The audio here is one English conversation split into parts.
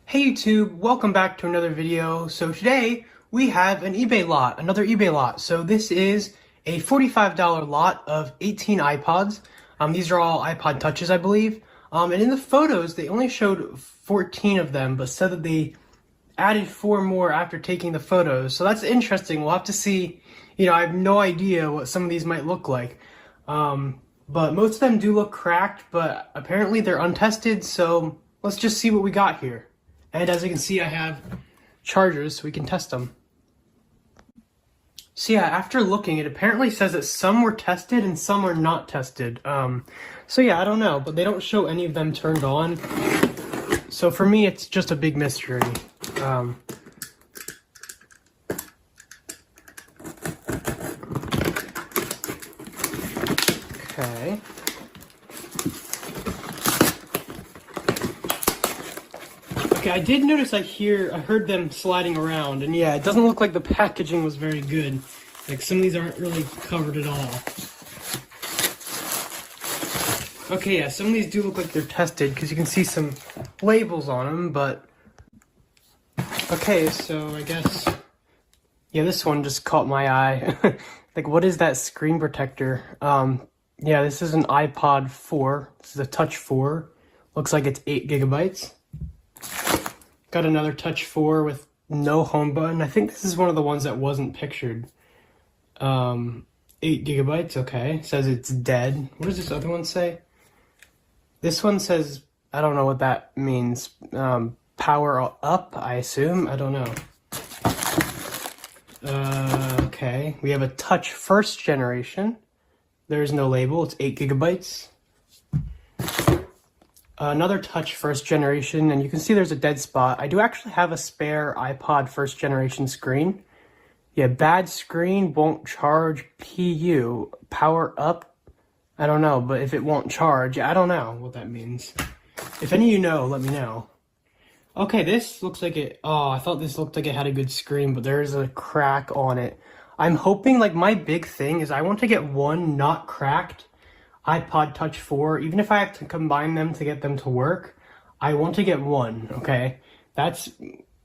Hey YouTube, welcome back to another video. So today we have an eBay lot, another eBay lot. So this is a $45 lot of 18 iPods. These are all iPod Touches, I believe. And in the photos, they only showed 14 of them, but said that they added 4 more after taking the photos. So that's interesting. We'll have to see. I have no idea what some of these might look like. But most of them do look cracked, but apparently they're untested. So let's just see what we got here. And as you can see, I have chargers so we can test them. So yeah, after looking, it apparently says that some were tested and some are not tested. So yeah, I don't know, but they don't show any of them turned on. So for me, it's just a big mystery. Okay. Okay, I did notice I heard them sliding around, and yeah, it doesn't look like the packaging was very good. Like, some of these aren't really covered at all. Okay, yeah, some of these do look like they're tested, because you can see some labels on them, but... Okay, so I guess... Yeah, this one just caught my eye. Like, what is that screen protector? Yeah, this is an iPod 4. This is a Touch 4. Looks like it's 8 gigabytes. Got another Touch 4 with no home button. I think this is one of the ones that wasn't pictured. 8 gigabytes, okay. Says it's dead. What does this other one say? This one says, I don't know what that means. Power up, I assume. I don't know. Okay. We have a Touch first generation. There's no label. It's 8 gigabytes. Another Touch first generation, and you can see there's a dead spot. I do actually have a spare iPod first generation screen. Yeah, bad screen, won't charge, PU, power up. I don't know, but if it won't charge, I don't know what that means. If any of you know, let me know. Okay, this looks like it, I thought this looked like it had a good screen, but there's a crack on it. I'm hoping, like, my big thing is I want to get one not cracked iPod Touch 4, even if I have to combine them to get them to work, I want to get one, okay? That's,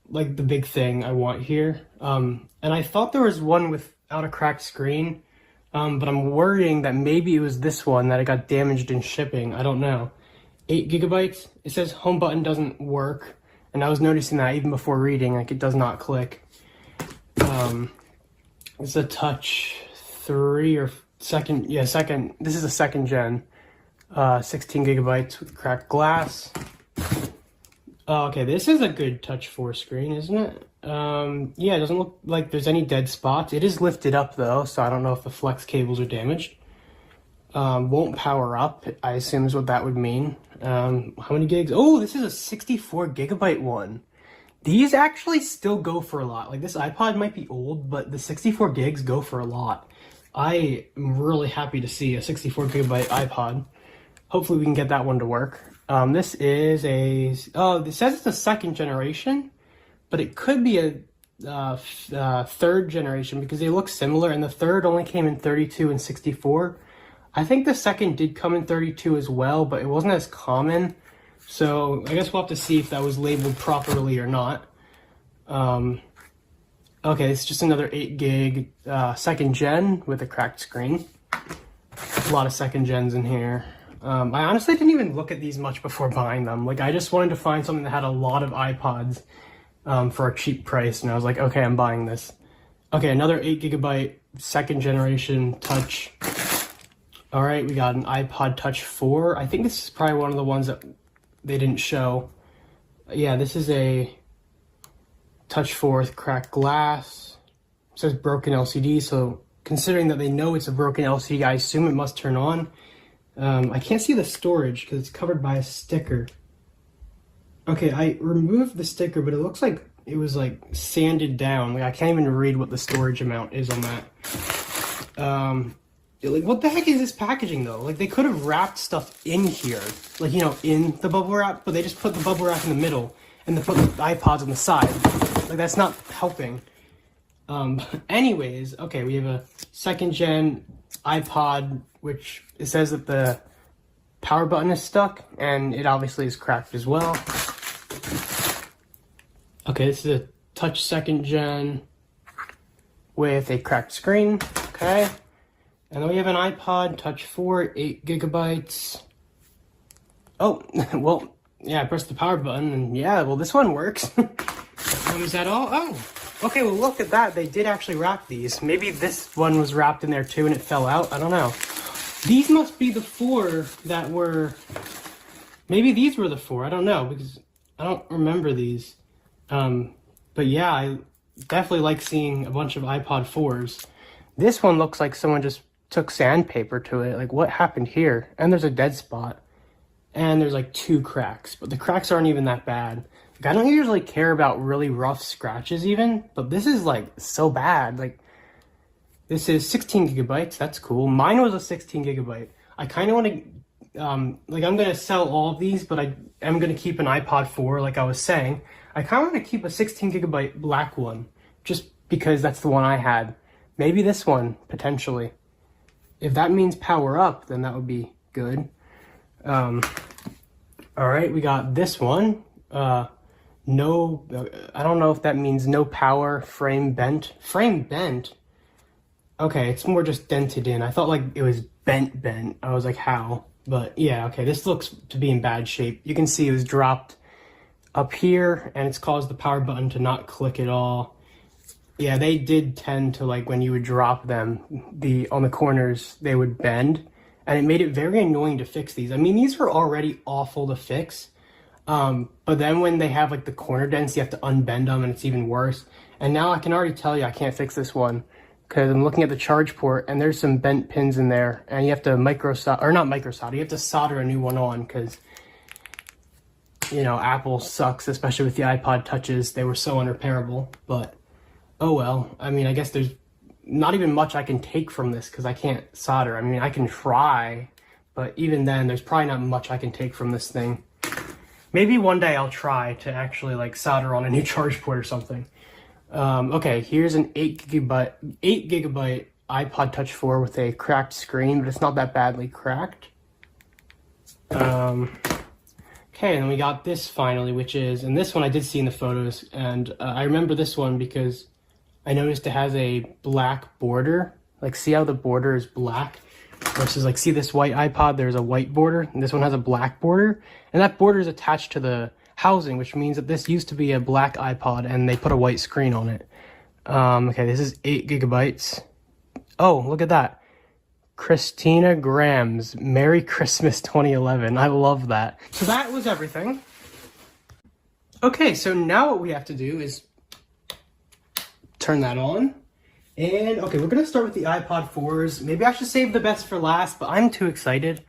like, the big thing I want here. And I thought there was one without a cracked screen, but I'm worrying that maybe it was this one that it got damaged in shipping. I don't know. 8 gigabytes. It says home button doesn't work, and I was noticing that even before reading, like, it does not click. It's a Touch 3 or... Second, this is a second gen, 16 gigabytes with cracked glass. Okay, this is a good Touch 4 screen, isn't it? Yeah, it doesn't look like there's any dead spots. It is lifted up though, so I don't know if the flex cables are damaged. Won't power up, I assume is what that would mean. How many gigs? Oh, this is a 64 gigabyte one. These actually still go for a lot. Like, this iPod might be old, but the 64 gigs go for a lot. I am really happy to see a 64 gigabyte iPod. Hopefully we can get that one to work. This is a, it says it's a second generation, but it could be a third generation because they look similar, and the third only came in 32 and 64. I think the second did come in 32 as well, but it wasn't as common. So I guess we'll have to see if that was labeled properly or not. Okay, it's just another 8 gig second gen with a cracked screen. A lot of second gens in here. I honestly didn't even look at these much before buying them. Like, I just wanted to find something that had a lot of iPods for a cheap price, and I was like, okay, I'm buying this. Okay, another 8 gigabyte second generation Touch. All right, we got an iPod Touch 4. I think this is probably one of the ones that they didn't show. Yeah, this is a Touch 4 with cracked glass. It says broken LCD, so considering that they know it's a broken LCD, I assume it must turn on. I can't see the storage because it's covered by a sticker. Okay, I removed the sticker, but it looks like it was like sanded down. Like, I can't even read what the storage amount is on that. Like, what the heck is this packaging though? Like, they could have wrapped stuff in here, like, in the bubble wrap, but they just put the bubble wrap in the middle and they put the iPods on the side. Like, that's not helping. Anyways, okay, we have a second gen iPod, which it says that the power button is stuck, and it obviously is cracked as well. Okay, this is a touch 2nd gen with a cracked screen. Okay. And then we have an iPod Touch 4, 8 gigabytes. Oh, well, yeah, I pressed the power button, and yeah, well, this one works. Is that all? Oh, okay, well, look at that. They did actually wrap these. Maybe this one was wrapped in there, too, and it fell out. I don't know. These must be the 4 that were... Maybe these were the 4. I don't know, because I don't remember these. But yeah, I definitely like seeing a bunch of iPod 4s. This one looks like someone just took sandpaper to it. Like, what happened here? And there's a dead spot. And there's like 2 cracks, but the cracks aren't even that bad. Like, I don't usually care about really rough scratches even, but this is like so bad. Like, this is 16 gigabytes. That's cool. Mine was a 16 gigabyte. I kind of want to, like, I'm going to sell all of these, but I am going to keep an iPod 4, like I was saying. I kind of want to keep a 16 gigabyte black one, just because that's the one I had. Maybe this one, potentially. If that means power up, then that would be good. All right, we got this one. No, I don't know if that means no power, frame bent. Frame bent? Okay, it's more just dented in. I thought like it was bent. I was like, how? But yeah, okay, this looks to be in bad shape. You can see it was dropped up here, and it's caused the power button to not click at all. Yeah, they did tend to, like, when you would drop them, on the corners, they would bend. And it made it very annoying to fix these. I mean, these were already awful to fix. But then when they have, like, the corner dents, you have to unbend them, and it's even worse. And now I can already tell you I can't fix this one. Because I'm looking at the charge port, and there's some bent pins in there. And you have to you have to solder a new one on, because, you know, Apple sucks, especially with the iPod Touches. They were so unrepairable. But... oh well, I mean, I guess there's not even much I can take from this because I can't solder. I mean, I can try, but even then, there's probably not much I can take from this thing. Maybe one day I'll try to actually, like, solder on a new charge port or something. Okay, here's an 8 gigabyte iPod Touch 4 with a cracked screen, but it's not that badly cracked. Okay, and then we got this finally, which is, and this one I did see in the photos, and I remember this one because I noticed it has a black border. Like, see how the border is black? Versus, like, see this white iPod? There's a white border, and this one has a black border. And that border is attached to the housing, which means that this used to be a black iPod, and they put a white screen on it. Okay, this is 8 gigabytes. Oh, look at that. Christina Graham's Merry Christmas 2011. I love that. So that was everything. Okay, so now what we have to do is turn that on. And okay, we're gonna start with the iPod 4s. Maybe I should save the best for last, but I'm too excited.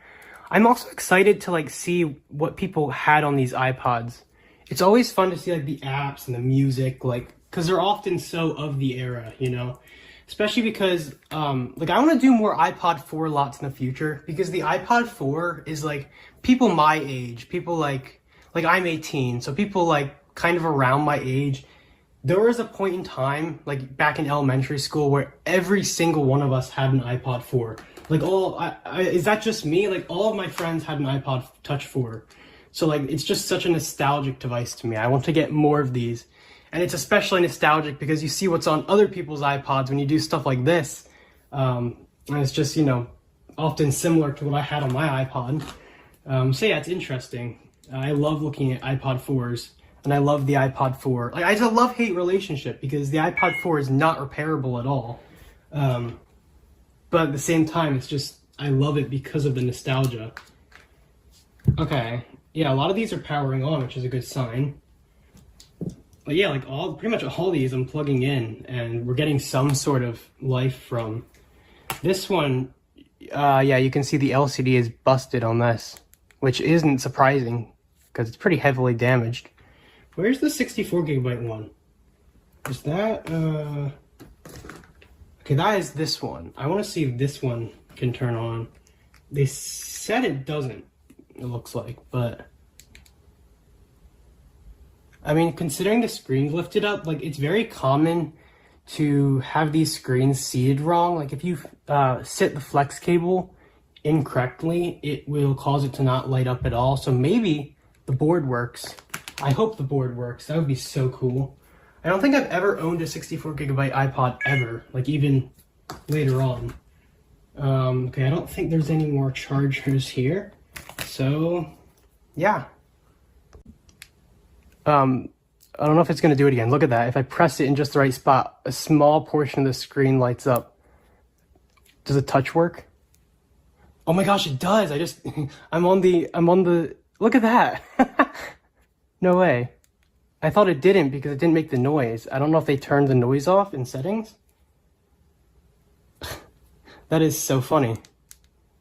I'm also excited to, like, see what people had on these iPods. It's always fun to see, like, the apps and the music, like, because they're often so of the era, you know? Especially because, like, I want to do more iPod 4 lots in the future, because the iPod 4 is, like, people my age, people like I'm 18, so people, like, kind of around my age. There was a point in time, like, back in elementary school, where every single one of us had an iPod 4. Like, is that just me? Like, all of my friends had an iPod Touch 4. So, like, it's just such a nostalgic device to me. I want to get more of these. And it's especially nostalgic because you see what's on other people's iPods when you do stuff like this. And it's just, you know, often similar to what I had on my iPod. So yeah, it's interesting. I love looking at iPod 4s, and I love the iPod 4. Like, it's a love-hate relationship because the iPod 4 is not repairable at all. But at the same time, it's just, I love it because of the nostalgia. Okay, yeah, a lot of these are powering on, which is a good sign. But yeah, like, pretty much all these I'm plugging in, and we're getting some sort of life from. This one, yeah, you can see the LCD is busted on this, which isn't surprising, because it's pretty heavily damaged. Where's the 64 gigabyte one? Is that, okay, that is this one. I want to see if this one can turn on. They said it doesn't, it looks like, but I mean, considering the screen's lifted up, like, it's very common to have these screens seated wrong. Like, if you sit the flex cable incorrectly, it will cause it to not light up at all. So maybe the board works. I hope the board works. That would be so cool. I don't think I've ever owned a 64 gigabyte iPod ever, like even later on. Okay, I don't think there's any more chargers here. So, yeah. I don't know if it's going to do it again. Look at that. If I press it in just the right spot, a small portion of the screen lights up. Does the touch work? Oh my gosh, it does. I'm on the, look at that. No way. I thought it didn't because it didn't make the noise. I don't know if they turned the noise off in settings. That is so funny.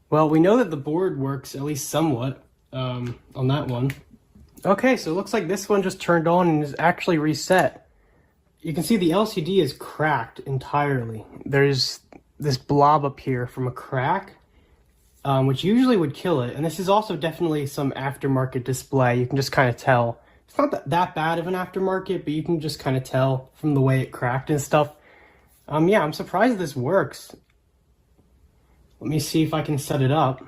Well, we know that the board works at least somewhat on that one. Okay, so it looks like this one just turned on and is actually reset. You can see the LCD is cracked entirely. There's this blob up here from a crack, which usually would kill it. And this is also definitely some aftermarket display. You can just kind of tell. It's not that bad of an aftermarket, but you can just kind of tell from the way it cracked and stuff. Yeah, I'm surprised this works. Let me see if I can set it up.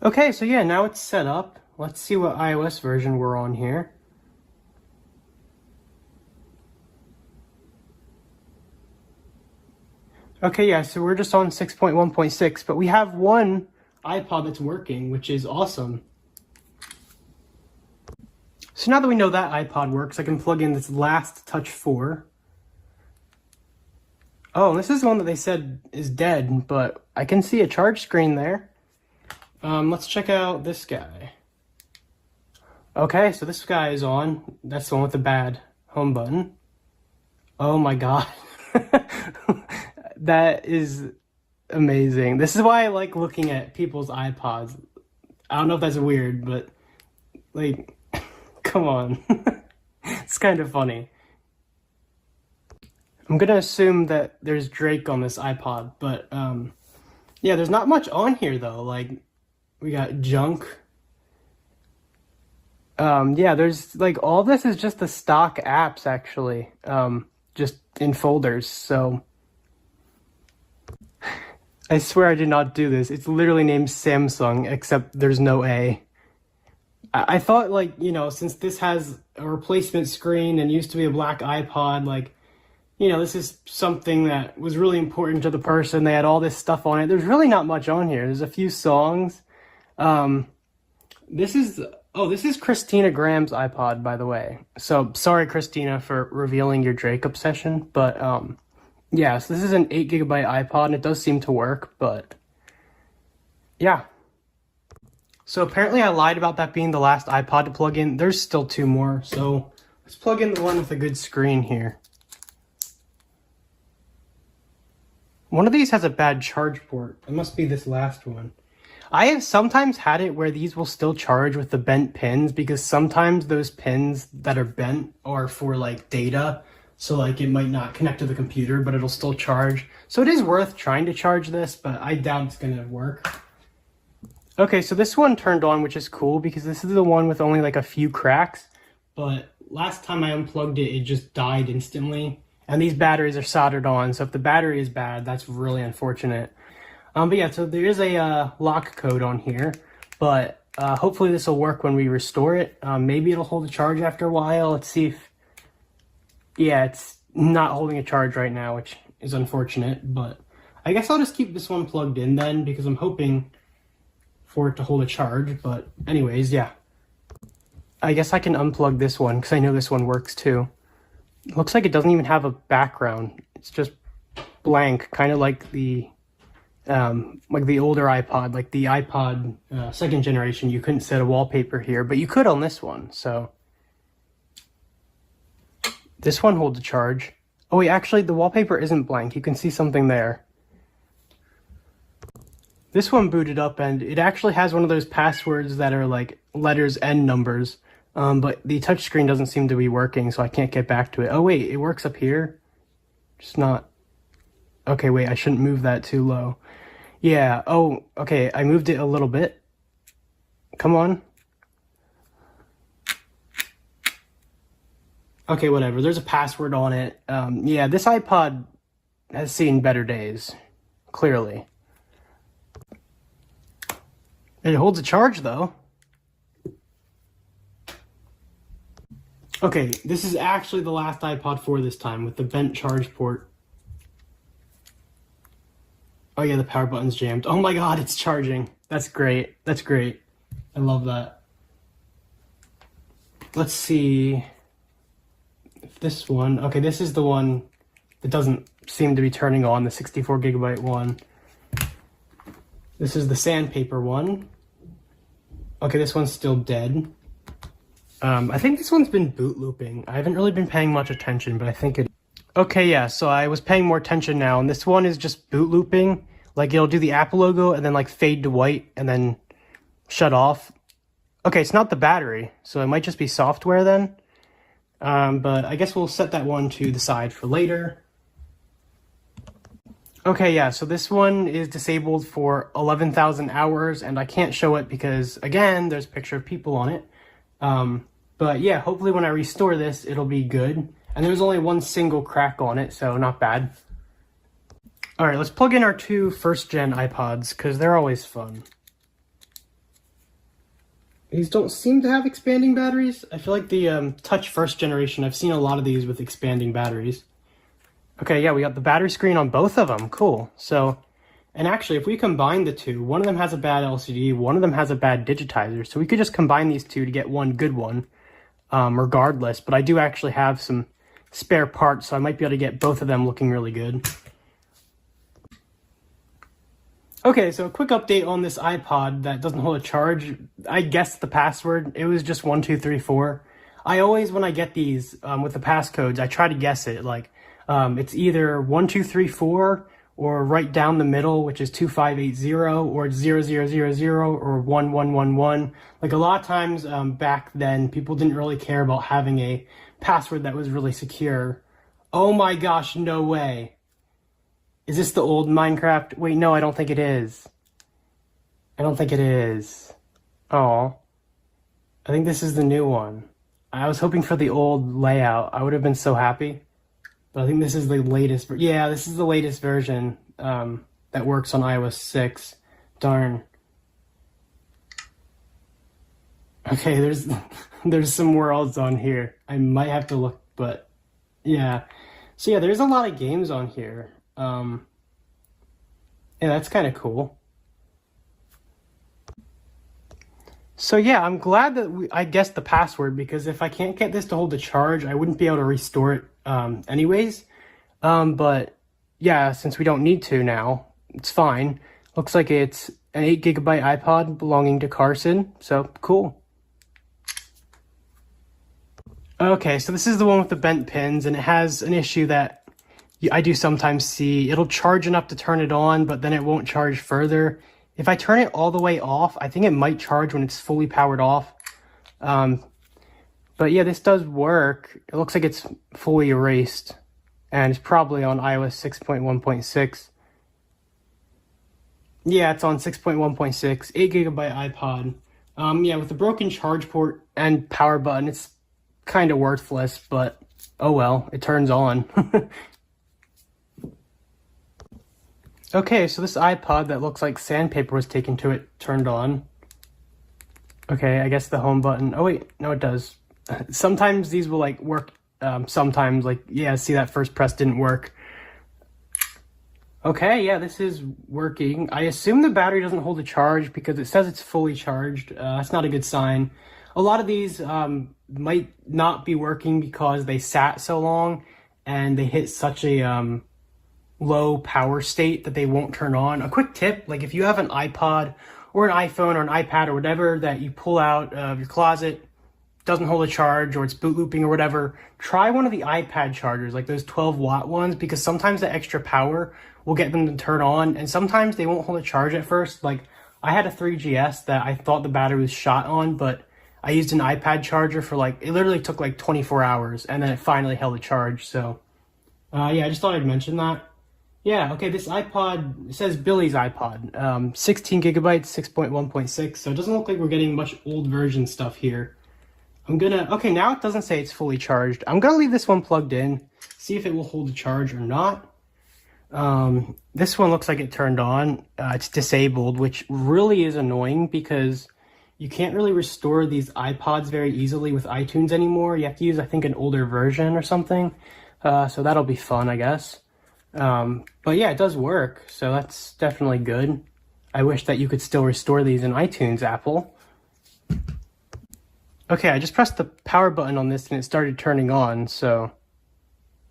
Okay, so yeah, now it's set up. Let's see what iOS version we're on here. Okay, yeah, so we're just on 6.1.6, but we have one iPod that's working, which is awesome. So now that we know that iPod works, I can plug in this last Touch 4. Oh, this is one that they said is dead, but I can see a charge screen there. Let's check out this guy. Okay, so this guy is on. That's the one with the bad home button. Oh my god. That is amazing. This is why I like looking at people's iPods. I don't know if that's weird, but like, come on. It's kind of funny. I'm gonna assume that there's Drake on this iPod, but yeah, there's not much on here though. Like, we got junk. Yeah, there's like, all this is just the stock apps actually, just in folders. So I swear I did not do this. It's literally named Samsung, except there's no A. I thought, like, you know, since this has a replacement screen and used to be a black iPod, like, you know, this is something that was really important to the person. They had all this stuff on it. There's really not much on here. There's a few songs. This is Christina Graham's iPod, by the way. So sorry, Christina, for revealing your Drake obsession. But yeah, so this is an 8 gigabyte iPod, and it does seem to work. But yeah. So apparently I lied about that being the last iPod to plug in. There's still 2 more. So let's plug in the one with a good screen here. One of these has a bad charge port. It must be this last one. I have sometimes had it where these will still charge with the bent pins, because sometimes those pins that are bent are for like data. So like it might not connect to the computer, but it'll still charge. So it is worth trying to charge this, but I doubt it's gonna work. Okay, so this one turned on, which is cool because this is the one with only like a few cracks. But last time I unplugged it, it just died instantly. And these batteries are soldered on, so if the battery is bad, that's really unfortunate. But yeah, so there is a lock code on here, but hopefully this will work when we restore it. Maybe it'll hold a charge after a while. Let's see if... Yeah, it's not holding a charge right now, which is unfortunate, but I guess I'll just keep this one plugged in then, because I'm hoping for it to hold a charge. But anyways, yeah. I guess I can unplug this one, because I know this one works too. It looks like it doesn't even have a background. It's just blank, kind of like the older iPod, like the iPod second generation. You couldn't set a wallpaper here, but you could on this one. So this one holds a charge. Oh wait, actually the wallpaper isn't blank. You can see something there. This one booted up and it actually has one of those passwords that are like letters and numbers. But the touchscreen doesn't seem to be working, so I can't get back to it. Oh wait, it works up here? Just not... Okay, wait, I shouldn't move that too low. Yeah, oh, okay, I moved it a little bit. Come on. Okay, whatever, there's a password on it. Yeah, this iPod has seen better days, clearly. It holds a charge though. Okay, this is actually the last iPod 4 this time with the bent charge port. Oh yeah, the power button's jammed. Oh my god, it's charging. That's great. That's great. I love that. Let's see if this one... Okay, this is the one that doesn't seem to be turning on, the 64 gigabyte one. This is the sandpaper one. Okay, this one's still dead. I think this one's been boot looping. I haven't really been paying much attention, but I think it... Okay, yeah, so I was paying more attention now, and this one is just boot looping. Like, it'll do the Apple logo and then, like, fade to white and then shut off. Okay, it's not the battery, so it might just be software then. But I guess we'll set that one to the side for later. Okay, yeah, so this one is disabled for 11,000 hours, and I can't show it because, again, there's a picture of people on it. But yeah, hopefully when I restore this, it'll be good. And there's only one single crack on it, so not bad. All right, let's plug in our two first-gen iPods, because they're always fun. These don't seem to have expanding batteries. I feel like the Touch first generation, I've seen a lot of these with expanding batteries. Okay, yeah, we got the battery screen on both of them. Cool. So, and actually, if we combine the two, one of them has a bad LCD, one of them has a bad digitizer. So we could just combine these two to get one good one, regardless. But I do actually have some spare parts, so I might be able to get both of them looking really good. Okay, so a quick update on this iPod that doesn't hold a charge. I guessed the password. It was just 1234. I always, when I get these with the passcodes, I try to guess it. Like, it's either 1234 or right down the middle, which is 2580, or it's 0000 or 1111. Like, a lot of times back then, people didn't really care about having a password that was really secure. Oh my gosh, no way. Is this the old Minecraft? Wait, no, I don't think it is. I don't think it is. Oh, I think this is the new one. I was hoping for the old layout. I would have been so happy. But I think this is the latest. Yeah, this is the latest version that works on iOS 6. Darn. Okay, there's some worlds on here. I might have to look, but yeah. So yeah, there's a lot of games on here. Yeah, that's kind of cool. So yeah, I'm glad that I guessed the password, because if I can't get this to hold the charge, I wouldn't be able to restore it anyways. But yeah, since we don't need to now, it's fine. Looks like it's an 8 gigabyte iPod belonging to Carson, so cool. Okay, so this is the one with the bent pins, and it has an issue that I do sometimes see. It'll charge enough to turn it on, but then it won't charge further. If I turn it all the way off, I think it might charge when it's fully powered off. But yeah, this does work. It looks like it's fully erased, and it's probably on iOS 6.1.6. Yeah, it's on 6.1.6, 8 gigabyte iPod. Yeah, with the broken charge port and power button, it's kind of worthless, but oh well, it turns on. Okay, so this iPod that looks like sandpaper was taken to it turned on. Okay, I guess the home button. Oh wait, no it does. Sometimes these will like work, sometimes like, yeah, see that first press didn't work. Okay, yeah, this is working. I assume the battery doesn't hold a charge because it says it's fully charged. That's not a good sign. A lot of these might not be working because they sat so long and they hit such a low power state that they won't turn on. A quick tip, like if you have an iPod or an iPhone or an iPad or whatever that you pull out of your closet, doesn't hold a charge, or it's boot looping or whatever, try one of the iPad chargers, like those 12-watt ones, because sometimes the extra power will get them to turn on, and sometimes they won't hold a charge at first. Like, I had a 3GS that I thought the battery was shot on, but I used an iPad charger for like, it literally took like 24 hours, and then it finally held a charge. So yeah, I just thought I'd mention that. Yeah, okay, this iPod, it says Billy's iPod, 16 gigabytes, 6.1.6, so it doesn't look like we're getting much old version stuff here. Okay, now it doesn't say it's fully charged. I'm gonna leave this one plugged in, see if it will hold a charge or not. This one looks like it turned on. It's disabled, which really is annoying because you can't really restore these iPods very easily with iTunes anymore. You have to use, I think, an older version or something. So that'll be fun, I guess. But yeah, it does work, so that's definitely good. I wish that you could still restore these in iTunes, Apple. Okay, I just pressed the power button on this and it started turning on, so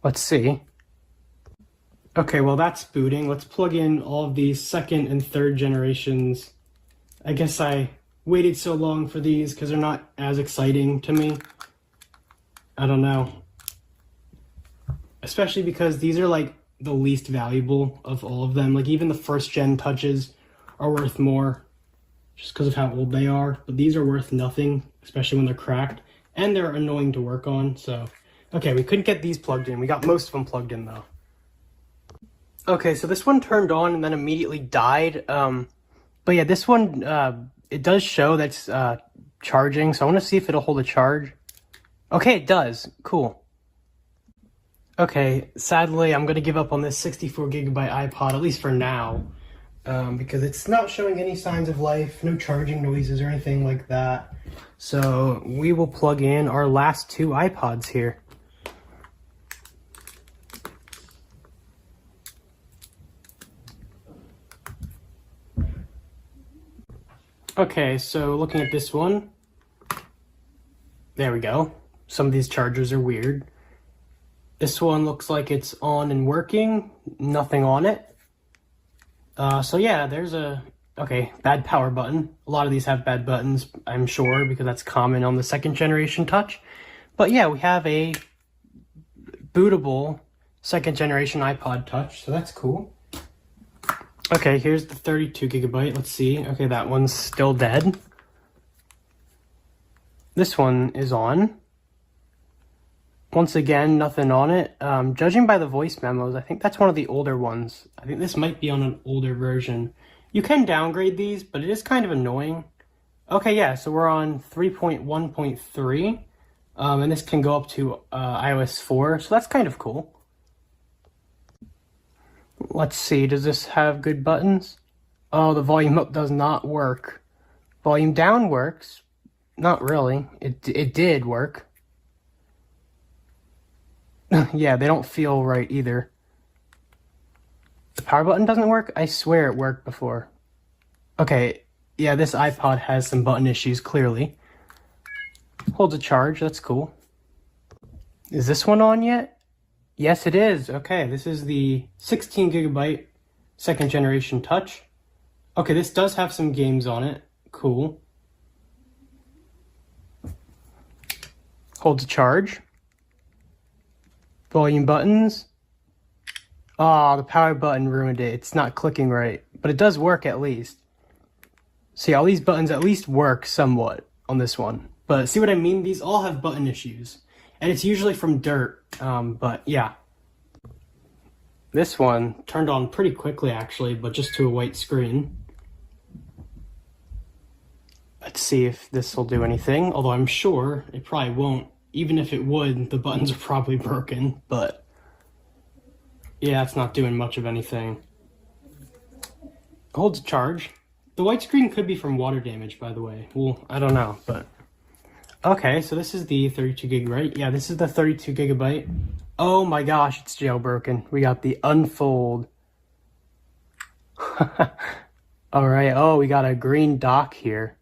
let's see. Okay, well that's booting. Let's plug in all of these second and third generations. I guess I waited so long for these because they're not as exciting to me. I don't know. Especially because these are like the least valuable of all of them. Like even the first gen touches are worth more just because of how old they are. But these are worth nothing, especially when they're cracked. And they're annoying to work on, so. Okay, we couldn't get these plugged in. We got most of them plugged in though. Okay, so this one turned on and then immediately died. But yeah, this one, it does show that's charging, so I want to see if it'll hold a charge. Okay, it does. Cool. Okay, sadly, I'm going to give up on this 64 gigabyte iPod, at least for now, because it's not showing any signs of life, no charging noises or anything like that. So we will plug in our last two iPods here. Okay, so looking at this one, there we go. Some of these chargers are weird. This one looks like it's on and working, nothing on it. So yeah, there's okay, bad power button. A lot of these have bad buttons, I'm sure, because that's common on the second generation touch. But yeah, we have a bootable second generation iPod touch, so that's cool. Okay, here's the 32 gigabyte. Let's see. Okay, that one's still dead. This one is on. Once again, nothing on it. Judging by the voice memos, I think that's one of the older ones. I think this might be on an older version. You can downgrade these, but it is kind of annoying. Okay, yeah, so we're on 3.1.3, and this can go up to iOS 4, so that's kind of cool. Let's see, does this have good buttons? Oh, the volume up does not work. Volume down works. Not really. It did work. Yeah, they don't feel right either. The power button doesn't work? I swear it worked before. Okay, yeah, this iPod has some button issues, clearly. Holds a charge, that's cool. Is this one on yet? Yes, it is. Okay, this is the 16 gigabyte second generation touch. Okay, this does have some games on it. Cool. Holds a charge. Volume buttons. Oh, the power button ruined it. It's not clicking right, but it does work at least. See, all these buttons at least work somewhat on this one. But see what I mean? These all have button issues. And it's usually from dirt, but yeah. This one turned on pretty quickly actually, but just to a white screen. Let's see if this will do anything, although I'm sure it probably won't. Even if it would, the buttons are probably broken, but yeah, it's not doing much of anything. Holds a charge. The white screen could be from water damage, by the way. Well, I don't know, but okay, so this is the 32 gig, right? Yeah, this is the 32 gigabyte. Oh my gosh, it's jailbroken. We got the unfold. All right, oh, we got a green dock here.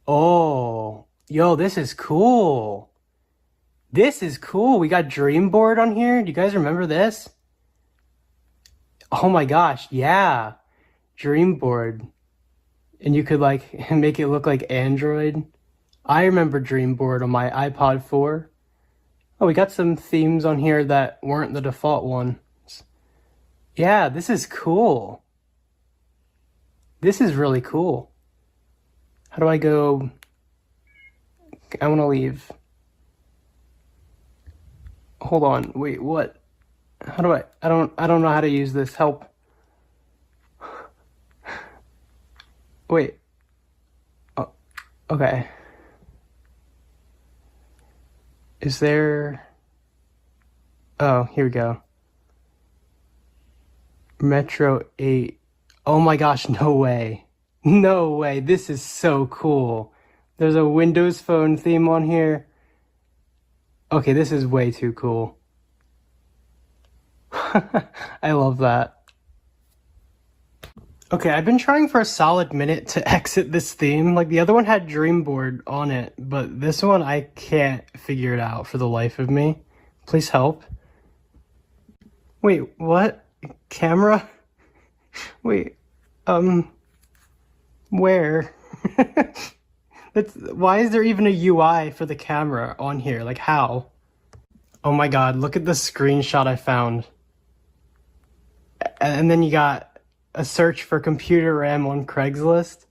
Oh, yo, this is cool. This is cool. We got Dreamboard on here. Do you guys remember this? Oh my gosh, yeah. Dreamboard. And you could like make it look like Android. I remember Dreamboard on my iPod 4. Oh, we got some themes on here that weren't the default ones. Yeah, this is cool. This is really cool. How do I go? I want to leave. Hold on. Wait, what? How do I don't know how to use this. Help. Wait. Oh, okay. Is there... Oh, here we go. Metro 8. Oh my gosh, no way. No way, this is so cool. There's a Windows Phone theme on here. Okay, this is way too cool. I love that. Okay, I've been trying for a solid minute to exit this theme. Like, the other one had Dreamboard on it, but this one I can't figure it out for the life of me. Please help. Wait, what? Camera? Wait, where? Why is there even a UI for the camera on here? Like, how? Oh my god, look at the screenshot I found. And then you got a search for computer RAM on Craigslist.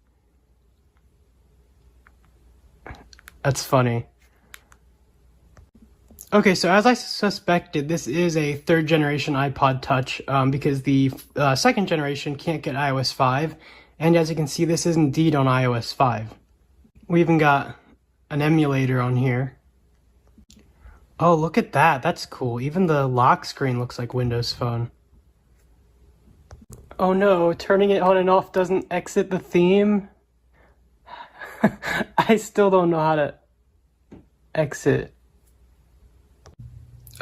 That's funny. Okay, so as I suspected, this is a third generation iPod Touch because the second generation can't get iOS 5. And as you can see, this is indeed on iOS 5. We even got an emulator on here. Oh, look at that. That's cool. Even the lock screen looks like Windows Phone. Oh no, turning it on and off doesn't exit the theme? I still don't know how to exit.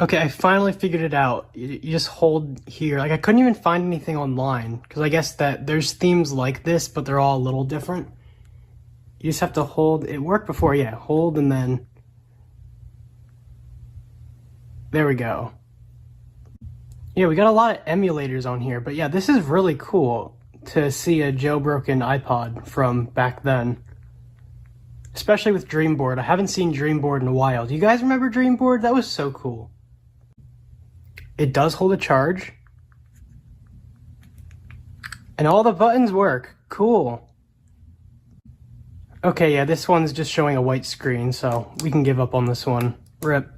Okay, I finally figured it out. You just hold here. Like, I couldn't even find anything online, because I guess that there's themes like this, but they're all a little different. You just have to hold. It worked before, yeah. Hold and then... There we go. Yeah, we got a lot of emulators on here, but yeah, this is really cool to see a jailbroken iPod from back then. Especially with Dreamboard. I haven't seen Dreamboard in a while. Do you guys remember Dreamboard? That was so cool. It does hold a charge. And all the buttons work. Cool. Okay, yeah, this one's just showing a white screen, so we can give up on this one. RIP.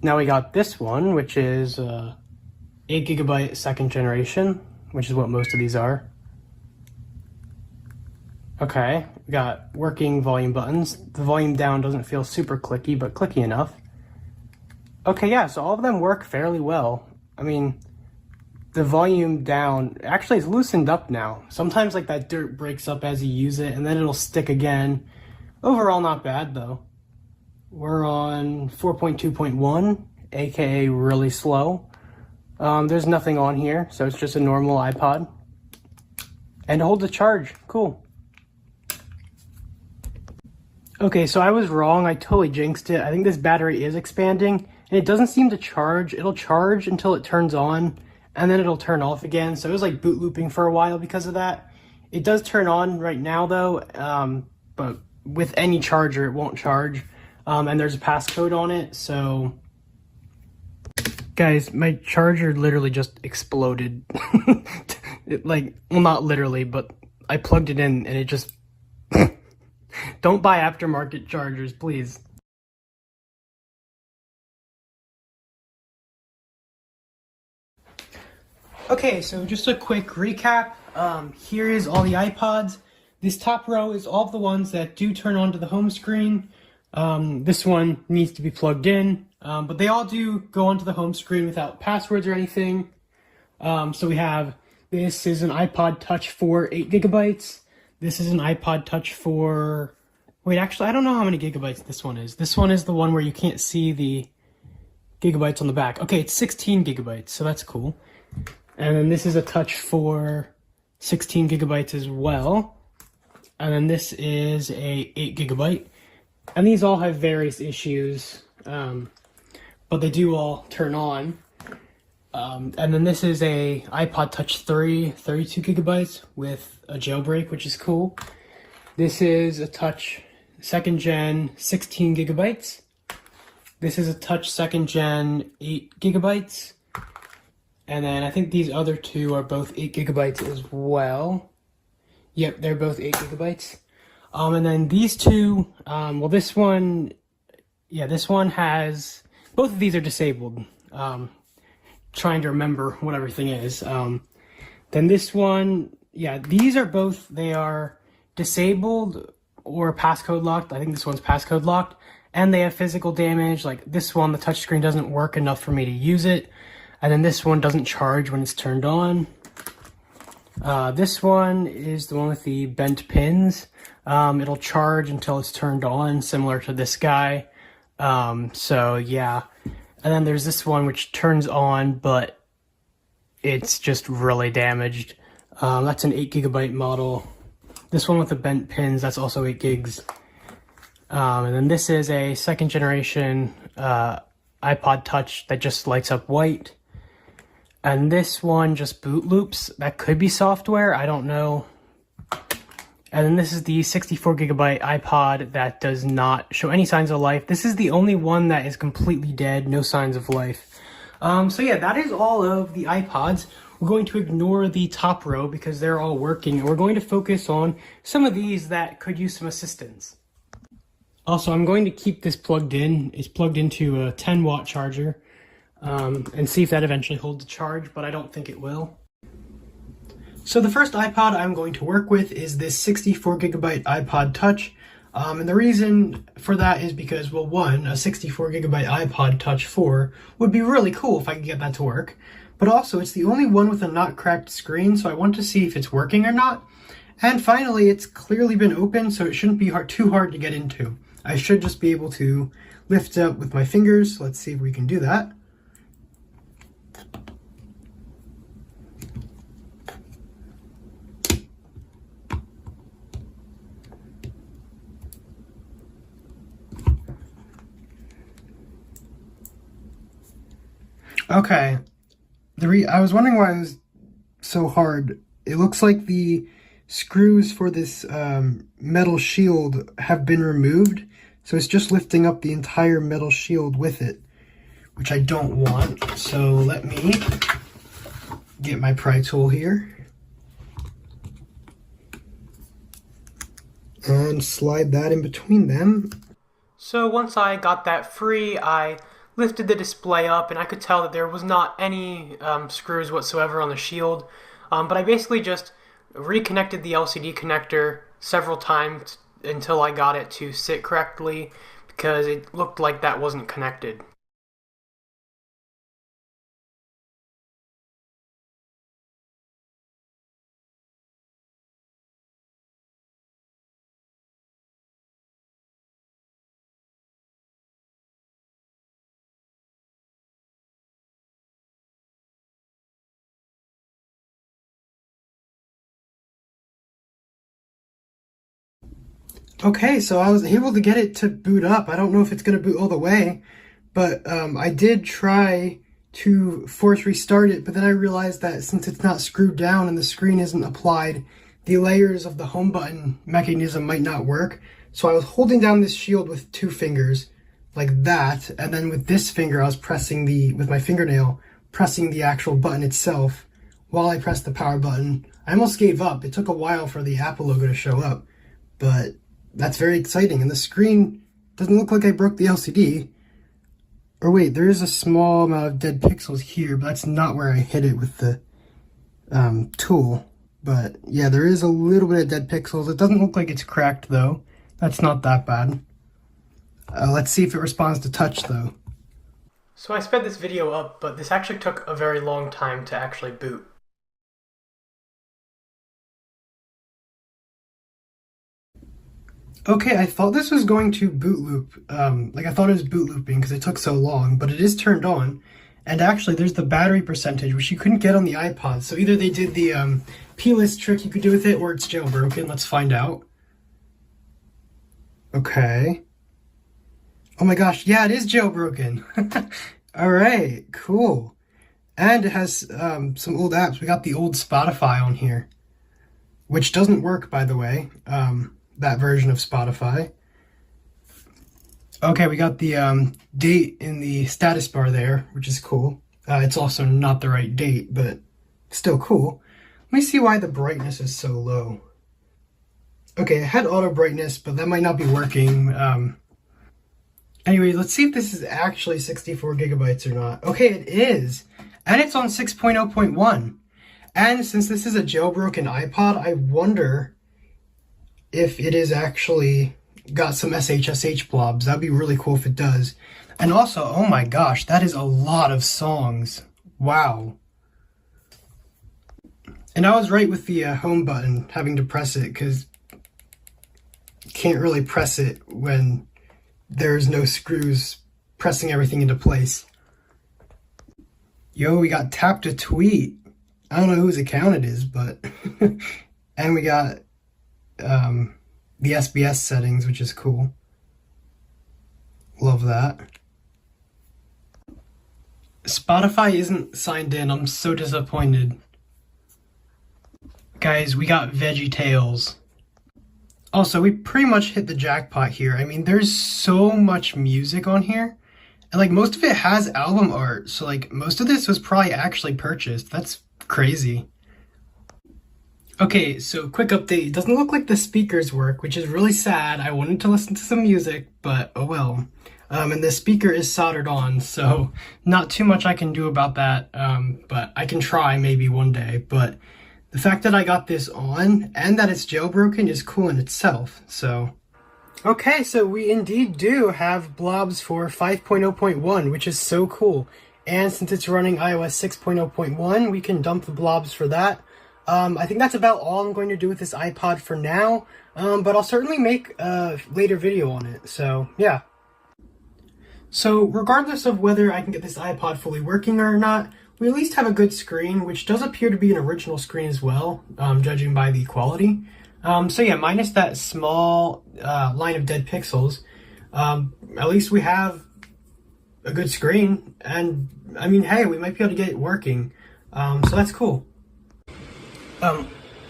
Now we got this one, which is 8GB second generation, which is what most of these are. Okay, we got working volume buttons. The volume down doesn't feel super clicky, but clicky enough. Okay, yeah, so all of them work fairly well. I mean, the volume down actually is loosened up now. Sometimes like that dirt breaks up as you use it, and then it'll stick again. Overall, not bad though. We're on 4.2.1, aka really slow. There's nothing on here, so it's just a normal iPod. And hold the charge, cool. Okay, so I was wrong, I totally jinxed it. I think this battery is expanding, and it doesn't seem to charge. It'll charge until it turns on, and then it'll turn off again. So it was like boot looping for a while because of that. It does turn on right now though, but with any charger, it won't charge. And there's a passcode on it, so... Guys, my charger literally just exploded. Well, not literally, but I plugged it in and it just... Don't buy aftermarket chargers, please. Okay, so just a quick recap. Here is all the iPods. This top row is all of the ones that do turn on to the home screen. This one needs to be plugged in, but they all do go onto the home screen without passwords or anything. So we have, this is an iPod Touch for 8GB. This is an iPod Touch for, wait, actually, I don't know how many gigabytes this one is. This one is the one where you can't see the gigabytes on the back. Okay, it's 16GB, so that's cool. And then this is a Touch for 16GB as well. And then this is a 8GB. And these all have various issues, but they do all turn on. And then this is a iPod Touch 3, 32GB with a jailbreak, which is cool. This is a Touch 2nd Gen, 16GB. This is a Touch 2nd Gen, 8GB. And then I think these other two are both 8GB as well. Yep, they're both 8GB. And then these two, well, this one, yeah, this one has, both of these are disabled. Trying to remember what everything is. Then this one, yeah, these are both, they are disabled or passcode locked. I think this one's passcode locked. And they have physical damage. Like this one, the touchscreen doesn't work enough for me to use it. And then this one doesn't charge when it's turned on. This one is the one with the bent pins. It'll charge until it's turned on, similar to this guy. So yeah. And then there's this one which turns on, but it's just really damaged. That's an 8GB model. This one with the bent pins, that's also 8 gigs. And then this is a second generation iPod Touch that just lights up white. And this one just boot loops. That could be software, I don't know. And then this is the 64GB iPod that does not show any signs of life. This is the only one that is completely dead, no signs of life. So yeah, that is all of the iPods. We're going to ignore the top row because they're all working, and we're going to focus on some of these that could use some assistance. Also, I'm going to keep this plugged in. It's plugged into a 10-watt charger, and see if that eventually holds a charge, but I don't think it will. So the first iPod I'm going to work with is this 64GB iPod Touch. And the reason for that is because, well, one, a 64GB iPod Touch 4 would be really cool if I could get that to work. But also, it's the only one with a not cracked screen, so I want to see if it's working or not. And finally, it's clearly been opened, so it shouldn't be too hard to get into. I should just be able to lift it up with my fingers. Let's see if we can do that. Okay, I was wondering why it was so hard. It looks like the screws for this metal shield have been removed, so it's just lifting up the entire metal shield with it, which I don't want. So let me get my pry tool here and slide that in between them. So once I got that free, I lifted the display up, and I could tell that there was not any screws whatsoever on the shield. But I basically just reconnected the LCD connector several times until I got it to sit correctly, because it looked like that wasn't connected. Okay, so I was able to get it to boot up. I don't know if it's going to boot all the way, but I did try to force restart it, but then I realized that since it's not screwed down and the screen isn't applied, the layers of the home button mechanism might not work. So I was holding down this shield with 2 fingers, like that, and then with this finger I was pressing with my fingernail, pressing the actual button itself while I pressed the power button. I almost gave up. It took a while for the Apple logo to show up, but that's very exciting. And the screen doesn't look like I broke the LCD. Or wait, there is a small amount of dead pixels here, but that's not where I hit it with the tool. But yeah, there is a little bit of dead pixels. It doesn't look like it's cracked though. That's not that bad. Let's see if it responds to touch though. So I sped this video up, but this actually took a very long time to actually boot. Okay, I thought this was going to boot loop, I thought it was boot looping because it took so long, but it is turned on. And actually, there's the battery percentage, which you couldn't get on the iPod. So either they did the P-list trick you could do with it, or it's jailbroken. Let's find out. Okay. Oh my gosh, yeah, it is jailbroken. All right, cool. And it has some old apps. We got the old Spotify on here, which doesn't work, by the way. That version of Spotify. Okay, we got the date in the status bar there, which is cool. It's also not the right date, but still cool. Let me see why the brightness is so low. Okay, I had auto brightness, but that might not be working. Anyway, let's see if this is actually 64 gigabytes or not. Okay, it is. And it's on 6.0.1. And since this is a jailbroken iPod, I wonder if it is actually got some SSH blobs. That'd be really cool if it does. And also, oh my gosh, that is a lot of songs. Wow. And I was right with the home button, having to press it, because you can't really press it when there's no screws pressing everything into place. Yo, we got tap to tweet. I don't know whose account it is, but... and we got the SBS settings, which is cool. Love that. Spotify isn't signed in. I'm so disappointed. Guys, we got Veggie Tales. Also, we pretty much hit the jackpot here. I mean, there's so much music on here. And, like, most of it has album art. So, like, most of this was probably actually purchased. That's crazy. Okay, so quick update. It doesn't look like the speakers work, which is really sad. I wanted to listen to some music, but oh well. And the speaker is soldered on, so not too much I can do about that. But I can try maybe one day. But the fact that I got this on and that it's jailbroken is cool in itself, so. Okay, so we indeed do have blobs for 5.0.1, which is so cool. And since it's running iOS 6.0.1, we can dump the blobs for that. I think that's about all I'm going to do with this iPod for now, but I'll certainly make a later video on it, so yeah. So regardless of whether I can get this iPod fully working or not, we at least have a good screen, which does appear to be an original screen as well, judging by the quality. So yeah, minus that small line of dead pixels, at least we have a good screen, and I mean, hey, we might be able to get it working, so that's cool.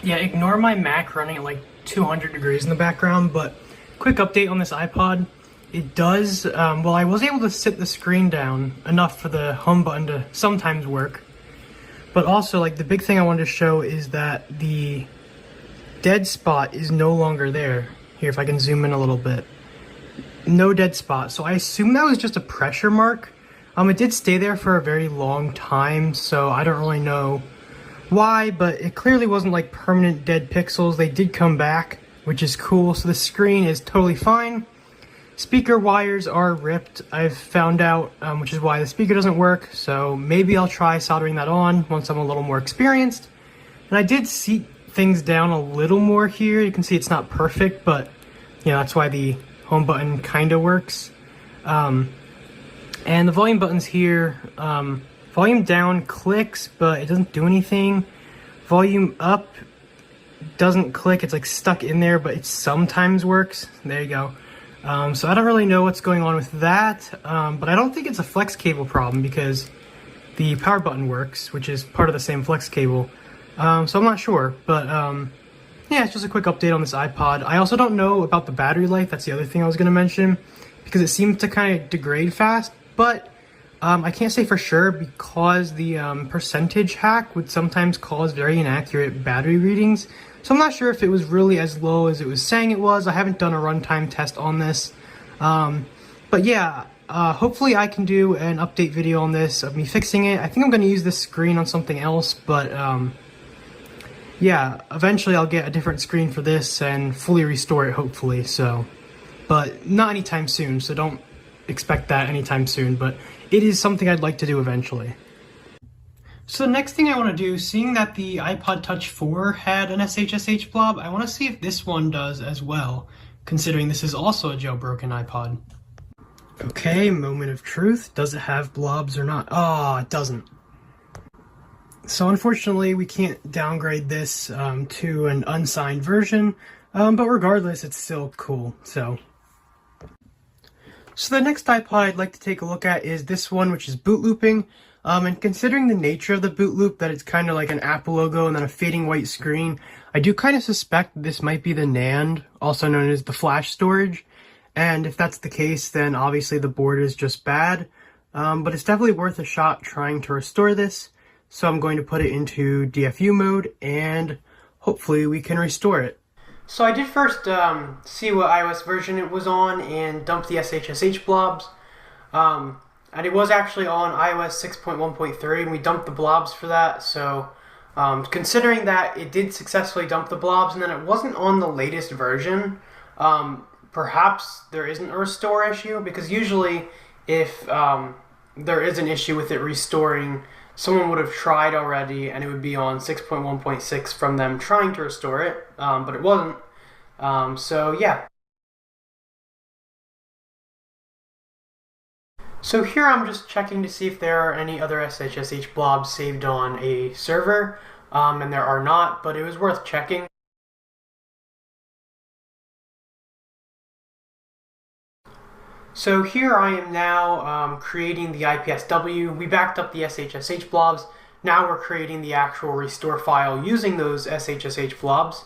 Yeah, ignore my Mac running at like 200 degrees in the background, but quick update on this iPod. It does, well, I was able to sit the screen down enough for the home button to sometimes work, but also, like, the big thing I wanted to show is that the dead spot is no longer there. Here, if I can zoom in a little bit. No dead spot, so I assume that was just a pressure mark. It did stay there for a very long time, so I don't really know why, but it clearly wasn't like permanent dead pixels. They did come back, which is cool, so the screen is totally fine. Speaker wires are ripped, I've found out, which is why the speaker doesn't work, so maybe I'll try soldering that on once I'm a little more experienced. And I did seat things down a little more here. You can see it's not perfect, but you know, that's why the home button kind of works. And the volume buttons here, volume down clicks, but it doesn't do anything. Volume up doesn't click, it's like stuck in there, but it sometimes works. There you go. So I don't really know what's going on with that, but I don't think it's a flex cable problem because the power button works, which is part of the same flex cable. So I'm not sure, but yeah, it's just a quick update on this iPod. I also don't know about the battery life. That's the other thing I was going to mention, because it seems to kind of degrade fast, but I can't say for sure because the percentage hack would sometimes cause very inaccurate battery readings. So I'm not sure if it was really as low as it was saying it was. I haven't done a runtime test on this. But yeah, hopefully I can do an update video on this of me fixing it. I think I'm going to use this screen on something else, but yeah, eventually I'll get a different screen for this and fully restore it, hopefully. So, but not anytime soon, so don't expect that anytime soon, but it is something I'd like to do eventually. So the next thing I want to do, seeing that the iPod Touch 4 had an SHSH blob, I want to see if this one does as well, considering this is also a jailbroken iPod. Okay, moment of truth. Does it have blobs or not? Oh, it doesn't. So unfortunately, we can't downgrade this to an unsigned version, but regardless, it's still cool, so. So the next iPod I'd like to take a look at is this one, which is boot looping. And considering the nature of the boot loop, that it's kind of like an Apple logo and then a fading white screen, I do kind of suspect this might be the NAND, also known as the flash storage. And if that's the case, then obviously the board is just bad. But it's definitely worth a shot trying to restore this. So I'm going to put it into DFU mode and hopefully we can restore it. So I did first see what iOS version it was on and dump the SHSH blobs. And it was actually on iOS 6.1.3 and we dumped the blobs for that. So considering that it did successfully dump the blobs and then it wasn't on the latest version, perhaps there isn't a restore issue, because usually if there is an issue with it restoring someone would have tried already and it would be on 6.1.6 from them trying to restore it, but it wasn't. So yeah. So here I'm just checking to see if there are any other SHSH blobs saved on a server, and there are not, but it was worth checking. So here I am now creating the IPSW. We backed up the SHSH blobs. Now we're creating the actual restore file using those SHSH blobs.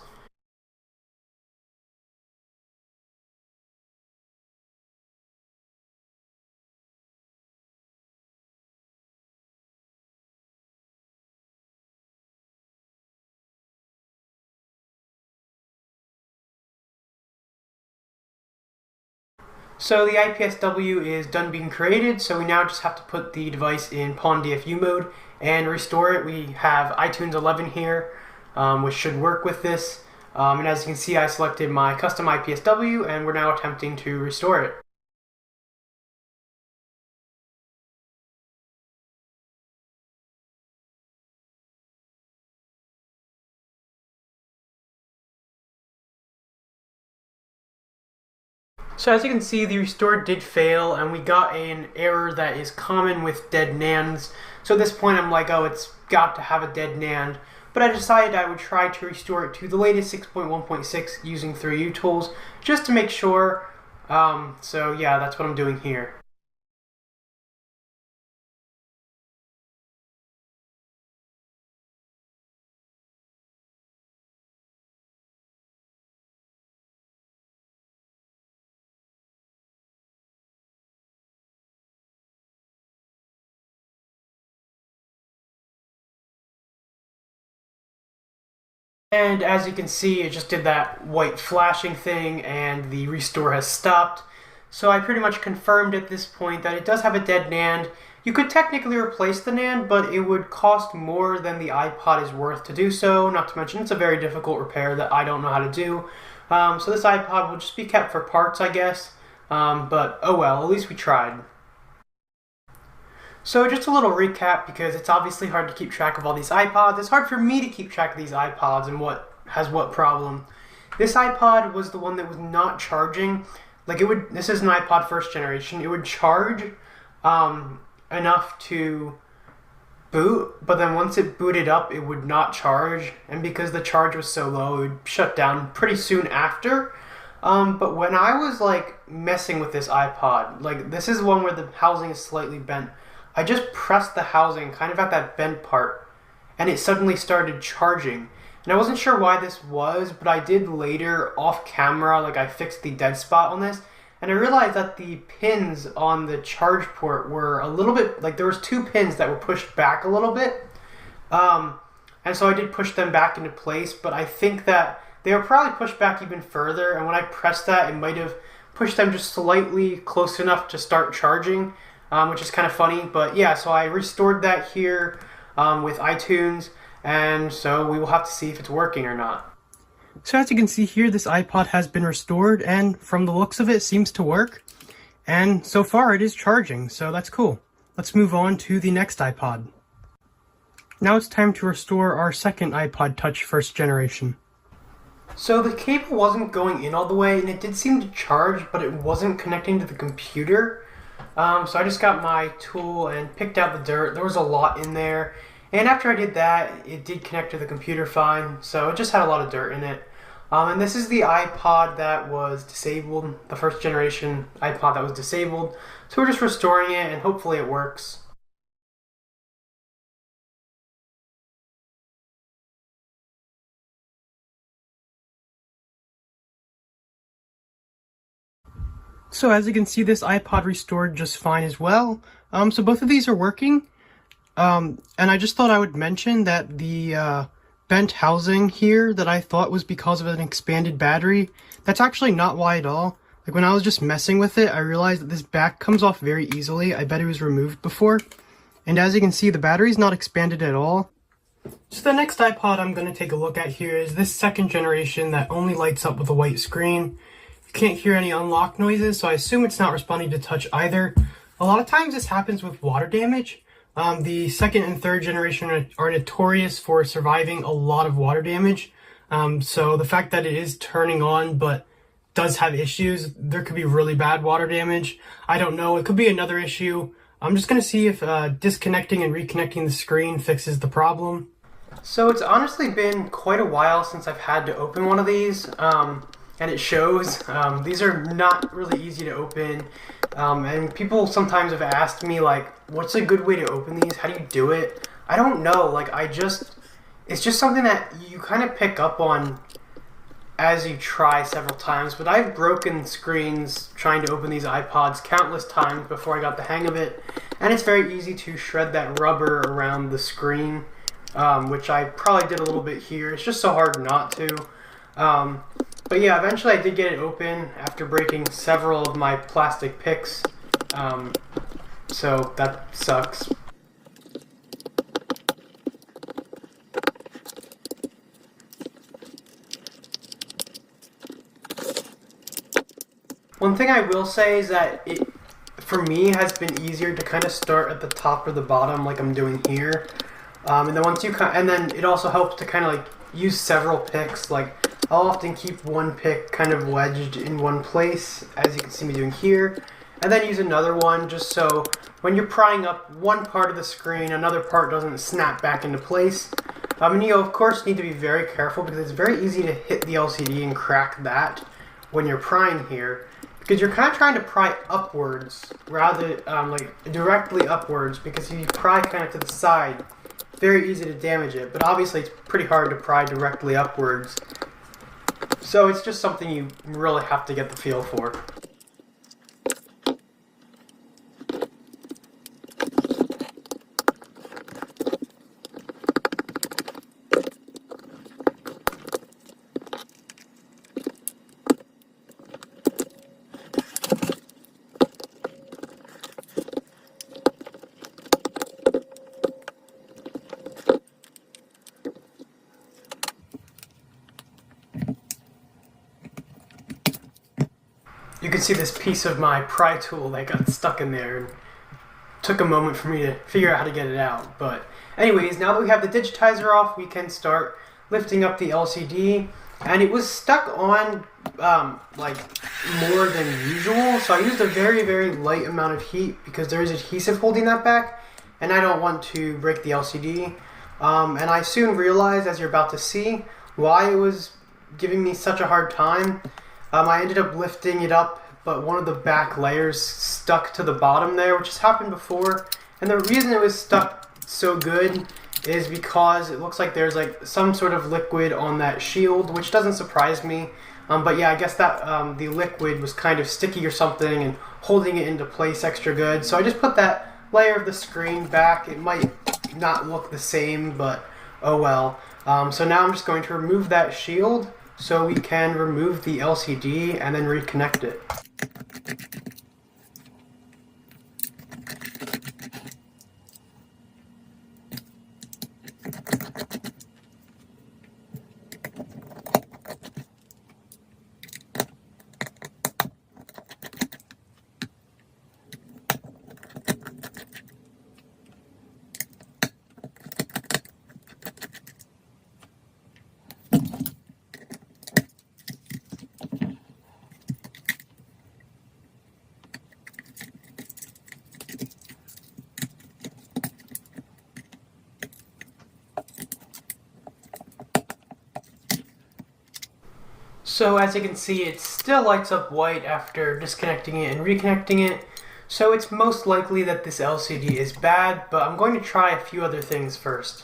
So the IPSW is done being created, so we now just have to put the device in pawn DFU mode and restore it. We have iTunes 11 here, which should work with this. And as you can see, I selected my custom IPSW, and we're now attempting to restore it. So as you can see, the restore did fail, and we got an error that is common with dead NANDs. So at this point I'm like, oh, it's got to have a dead NAND. But I decided I would try to restore it to the latest 6.1.6 using 3U tools, just to make sure. So yeah, that's what I'm doing here. And as you can see, it just did that white flashing thing and the restore has stopped. So I pretty much confirmed at this point that it does have a dead NAND. You could technically replace the NAND, but it would cost more than the iPod is worth to do so. Not to mention, it's a very difficult repair that I don't know how to do. So this iPod will just be kept for parts, I guess. But oh well, at least we tried. So just a little recap, because it's obviously hard to keep track of all these iPods. It's hard for me to keep track of these iPods and what has what problem. This iPod was the one that was not charging. Like this is an iPod first generation. It would charge enough to boot, but then once it booted up, it would not charge. And because the charge was so low, it would shut down pretty soon after. But when I was like messing with this iPod, like this is one where the housing is slightly bent. I just pressed the housing kind of at that bent part, and it suddenly started charging. And I wasn't sure why this was, but I did later off camera, like I fixed the dead spot on this, and I realized that the pins on the charge port were a little bit, like there was 2 pins that were pushed back a little bit. And so I did push them back into place, but I think that they were probably pushed back even further, and when I pressed that, it might have pushed them just slightly close enough to start charging. Which is kind of funny, but yeah, so I restored that here with iTunes, and so we will have to see if it's working or not. So as you can see here, this iPod has been restored, and from the looks of it, seems to work. And so far, it is charging, so that's cool. Let's move on to the next iPod. Now it's time to restore our second iPod Touch first generation. So the cable wasn't going in all the way, and it did seem to charge, but it wasn't connecting to the computer. So I just got my tool and picked out the dirt. There was a lot in there. And after I did that, it did connect to the computer fine. So it just had a lot of dirt in it. And this is the iPod that was disabled, the first generation iPod that was disabled. So we're just restoring it, and hopefully it works. So as you can see, this iPod restored just fine as well. So both of these are working. And I just thought I would mention that the bent housing here that I thought was because of an expanded battery, that's actually not why at all. Like when I was just messing with it, I realized that this back comes off very easily. I bet it was removed before. And as you can see, the battery's not expanded at all. So the next iPod I'm going to take a look at here is this second generation that only lights up with a white screen. Can't hear any unlock noises, so I assume it's not responding to touch either. A lot of times this happens with water damage, The second and third generation are notorious for surviving a lot of water damage. So the fact that it is turning on but does have issues, there could be really bad water damage. I don't know. It could be another issue. I'm just going to see if disconnecting and reconnecting the screen fixes the problem. So it's honestly been quite a while since I've had to open one of these, and it shows. These are not really easy to open, and people sometimes have asked me, like, what's a good way to open these? How do you do it? I don't know. Like, it's just something that you kind of pick up on as you try several times. But I've broken screens trying to open these iPods countless times before I got the hang of it, and it's very easy to shred that rubber around the screen. Which I probably did a little bit here. It's just so hard not to. But yeah, eventually I did get it open after breaking several of my plastic picks. So that sucks. One thing I will say is that it, for me, has been easier to kind of start at the top or the bottom like I'm doing here. And then and then it also helps to kind of like use several picks. Like, I'll often keep one pick kind of wedged in one place, as you can see me doing here, and then use another one just so when you're prying up one part of the screen, another part doesn't snap back into place. And you of course need to be very careful because it's very easy to hit the LCD and crack that when you're prying here, because you're kind of trying to pry upwards rather like directly upwards, because if you pry kind of to the side, very easy to damage it, but obviously it's pretty hard to pry directly upwards. So it's just something you really have to get the feel for. You can see this piece of my pry tool that got stuck in there, and took a moment for me to figure out how to get it out. But anyways, now that we have the digitizer off, we can start lifting up the LCD. And it was stuck on like more than usual, so I used a very, very light amount of heat because there is adhesive holding that back, and I don't want to break the LCD. And I soon realized, as you're about to see, why it was giving me such a hard time. I ended up lifting it up, but one of the back layers stuck to the bottom there, which has happened before. And the reason it was stuck so good is because it looks like there's like some sort of liquid on that shield, which doesn't surprise me. But yeah, I guess that the liquid was kind of sticky or something and holding it into place extra good. So I just put that layer of the screen back. It might not look the same, but oh well. So now I'm just going to remove that shield so we can remove the LCD and then reconnect it. So as you can see, it still lights up white after disconnecting it and reconnecting it. So it's most likely that this LCD is bad, but I'm going to try a few other things first.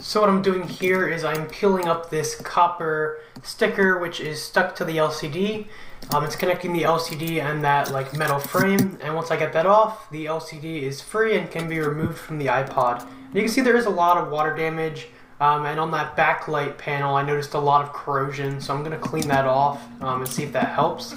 So what I'm doing here is I'm peeling up this copper sticker which is stuck to the LCD. It's connecting the LCD and that like metal frame, and once I get that off, the LCD is free and can be removed from the iPod. And you can see there is a lot of water damage, and on that backlight panel I noticed a lot of corrosion, so I'm going to clean that off and see if that helps.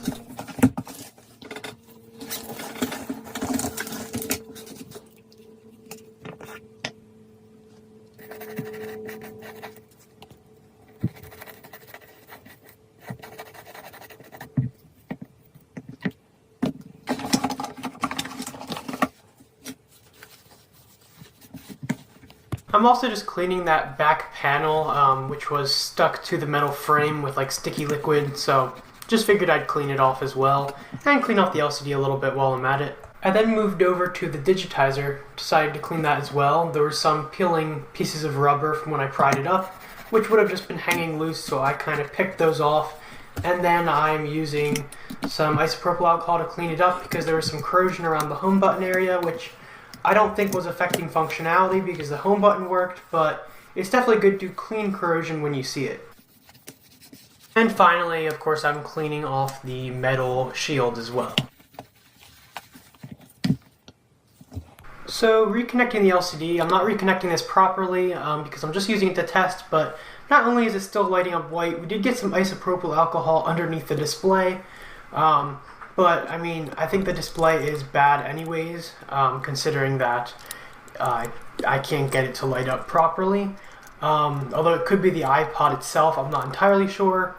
I'm also just cleaning that back panel, which was stuck to the metal frame with like sticky liquid, so just figured I'd clean it off as well, and clean off the LCD a little bit while I'm at it. I then moved over to the digitizer, decided to clean that as well. There were some peeling pieces of rubber from when I pried it up, which would have just been hanging loose, so I kind of picked those off. And then I'm using some isopropyl alcohol to clean it up because there was some corrosion around the home button area, which I don't think was affecting functionality because the home button worked, but it's definitely good to clean corrosion when you see it. And finally, of course, I'm cleaning off the metal shield as well. So reconnecting the LCD, I'm not reconnecting this properly because I'm just using it to test, but not only is it still lighting up white, we did get some isopropyl alcohol underneath the display, but I mean, I think the display is bad anyways, considering that I can't get it to light up properly. Although it could be the iPod itself, I'm not entirely sure.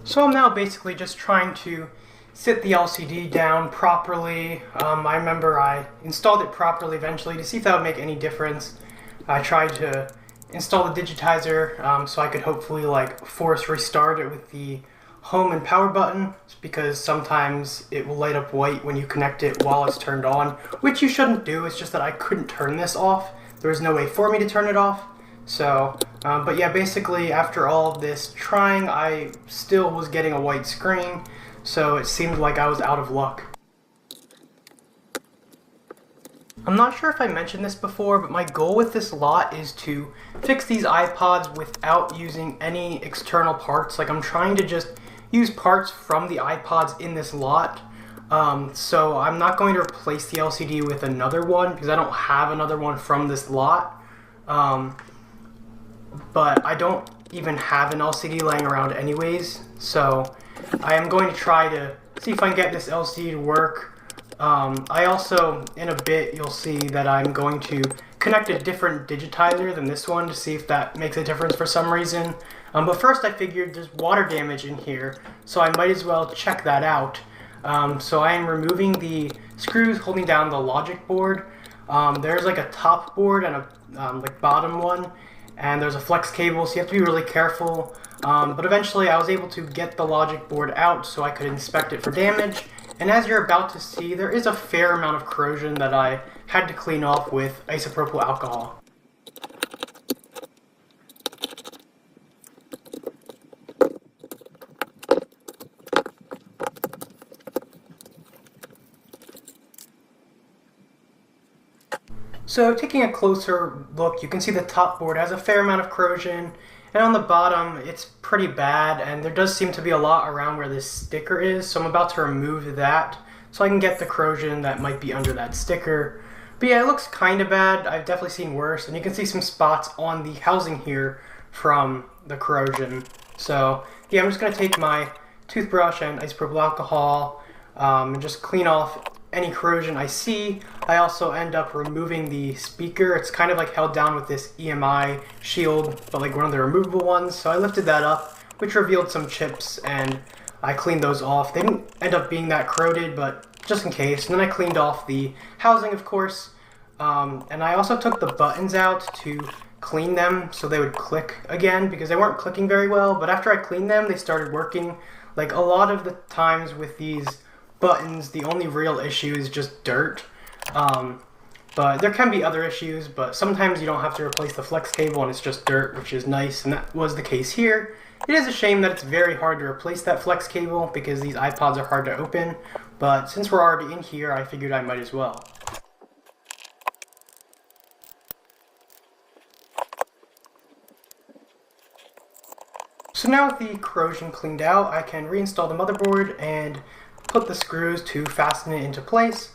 So I'm now basically just trying to sit the LCD down properly. I remember I installed it properly eventually to see if that would make any difference. I tried to install the digitizer so I could hopefully like force restart it with the home and power button, because sometimes it will light up white when you connect it while it's turned on, which you shouldn't do. It's just that I couldn't turn this off. There was no way for me to turn it off. So, but yeah, basically after all of this trying, I still was getting a white screen. So it seemed like I was out of luck. I'm not sure if I mentioned this before, but my goal with this lot is to fix these iPods without using any external parts. Like, I'm trying to just use parts from the iPods in this lot. So I'm not going to replace the LCD with another one because I don't have another one from this lot. But I don't even have an LCD laying around anyways, so I am going to try to see if I can get this LCD to work. I also, in a bit, you'll see that I'm going to connect a different digitizer than this one to see if that makes a difference for some reason. But first I figured there's water damage in here, so I might as well check that out. So I am removing the screws holding down the logic board. There's like a top board and a like bottom one, and there's a flex cable, so you have to be really careful. But eventually I was able to get the logic board out so I could inspect it for damage. And as you're about to see, there is a fair amount of corrosion that I had to clean off with isopropyl alcohol. So taking a closer look, you can see the top board has a fair amount of corrosion, and on the bottom it's pretty bad, and there does seem to be a lot around where this sticker is, so I'm about to remove that so I can get the corrosion that might be under that sticker. But yeah, it looks kind of bad. I've definitely seen worse, and you can see some spots on the housing here from the corrosion. So yeah, I'm just going to take my toothbrush and isopropyl alcohol and just clean off any corrosion I see. I also end up removing the speaker. It's kind of like held down with this EMI shield, but like one of the removable ones. So I lifted that up, which revealed some chips, and I cleaned those off. They didn't end up being that corroded, but just in case. And then I cleaned off the housing, of course. And I also took the buttons out to clean them so they would click again, because they weren't clicking very well. But after I cleaned them, they started working. Like a lot of the times with these buttons, the only real issue is just dirt. But there can be other issues, but sometimes you don't have to replace the flex cable and it's just dirt, which is nice, and that was the case here. It is a shame that it's very hard to replace that flex cable because these iPods are hard to open, but since we're already in here, I figured I might as well. So now with the corrosion cleaned out, I can reinstall the motherboard and put the screws to fasten it into place.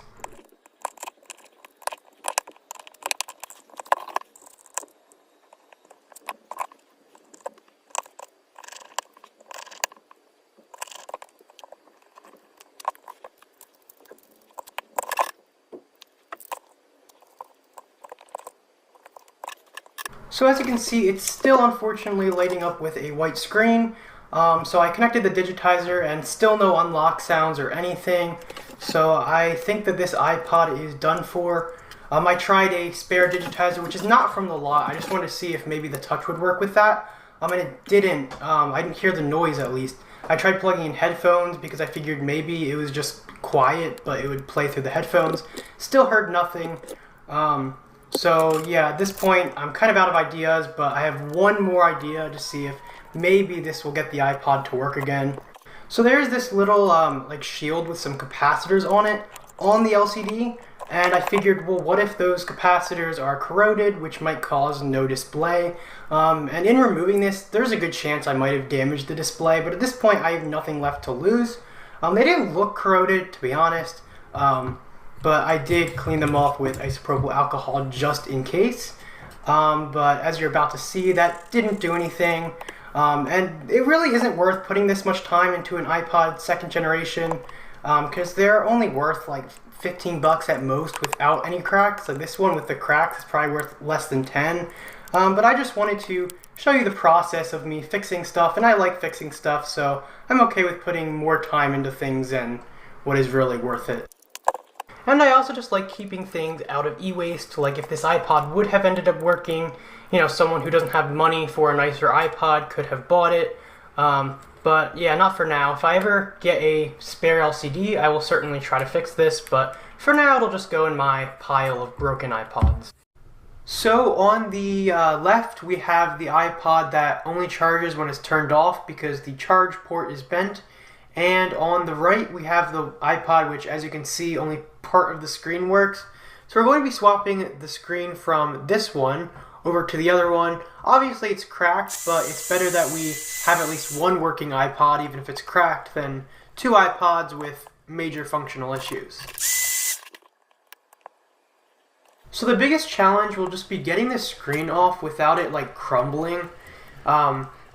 So as you can see, it's still unfortunately lighting up with a white screen. So I connected the digitizer and still no unlock sounds or anything. So I think that this iPod is done for. I tried a spare digitizer, which is not from the lot. I just wanted to see if maybe the touch would work with that. And it didn't. I didn't hear the noise at least. I tried plugging in headphones because I figured maybe it was just quiet, but it would play through the headphones. Still heard nothing. So yeah, at this point, I'm kind of out of ideas, but I have one more idea to see if maybe this will get the iPod to work again. So there's this little like shield with some capacitors on it on the LCD, and I figured, well, what if those capacitors are corroded, which might cause no display? And in removing this, there's a good chance I might have damaged the display, but at this point, I have nothing left to lose. They didn't look corroded, to be honest. But I did clean them off with isopropyl alcohol just in case. But as you're about to see, that didn't do anything. And it really isn't worth putting this much time into an iPod second generation because they're only worth like 15 bucks at most without any cracks. Like this one with the cracks is probably worth less than 10. But I just wanted to show you the process of me fixing stuff, and I like fixing stuff, so I'm okay with putting more time into things than what is really worth it. And I also just like keeping things out of e-waste, like if this iPod would have ended up working, you know, someone who doesn't have money for a nicer iPod could have bought it. But yeah, not for now. If I ever get a spare LCD, I will certainly try to fix this, but for now it'll just go in my pile of broken iPods. So on the left, we have the iPod that only charges when it's turned off because the charge port is bent. And on the right, we have the iPod, which, as you can see, only part of the screen works. So we're going to be swapping the screen from this one over to the other one. Obviously, it's cracked, but it's better that we have at least one working iPod, even if it's cracked, than two iPods with major functional issues. So the biggest challenge will just be getting the screen off without it like crumbling.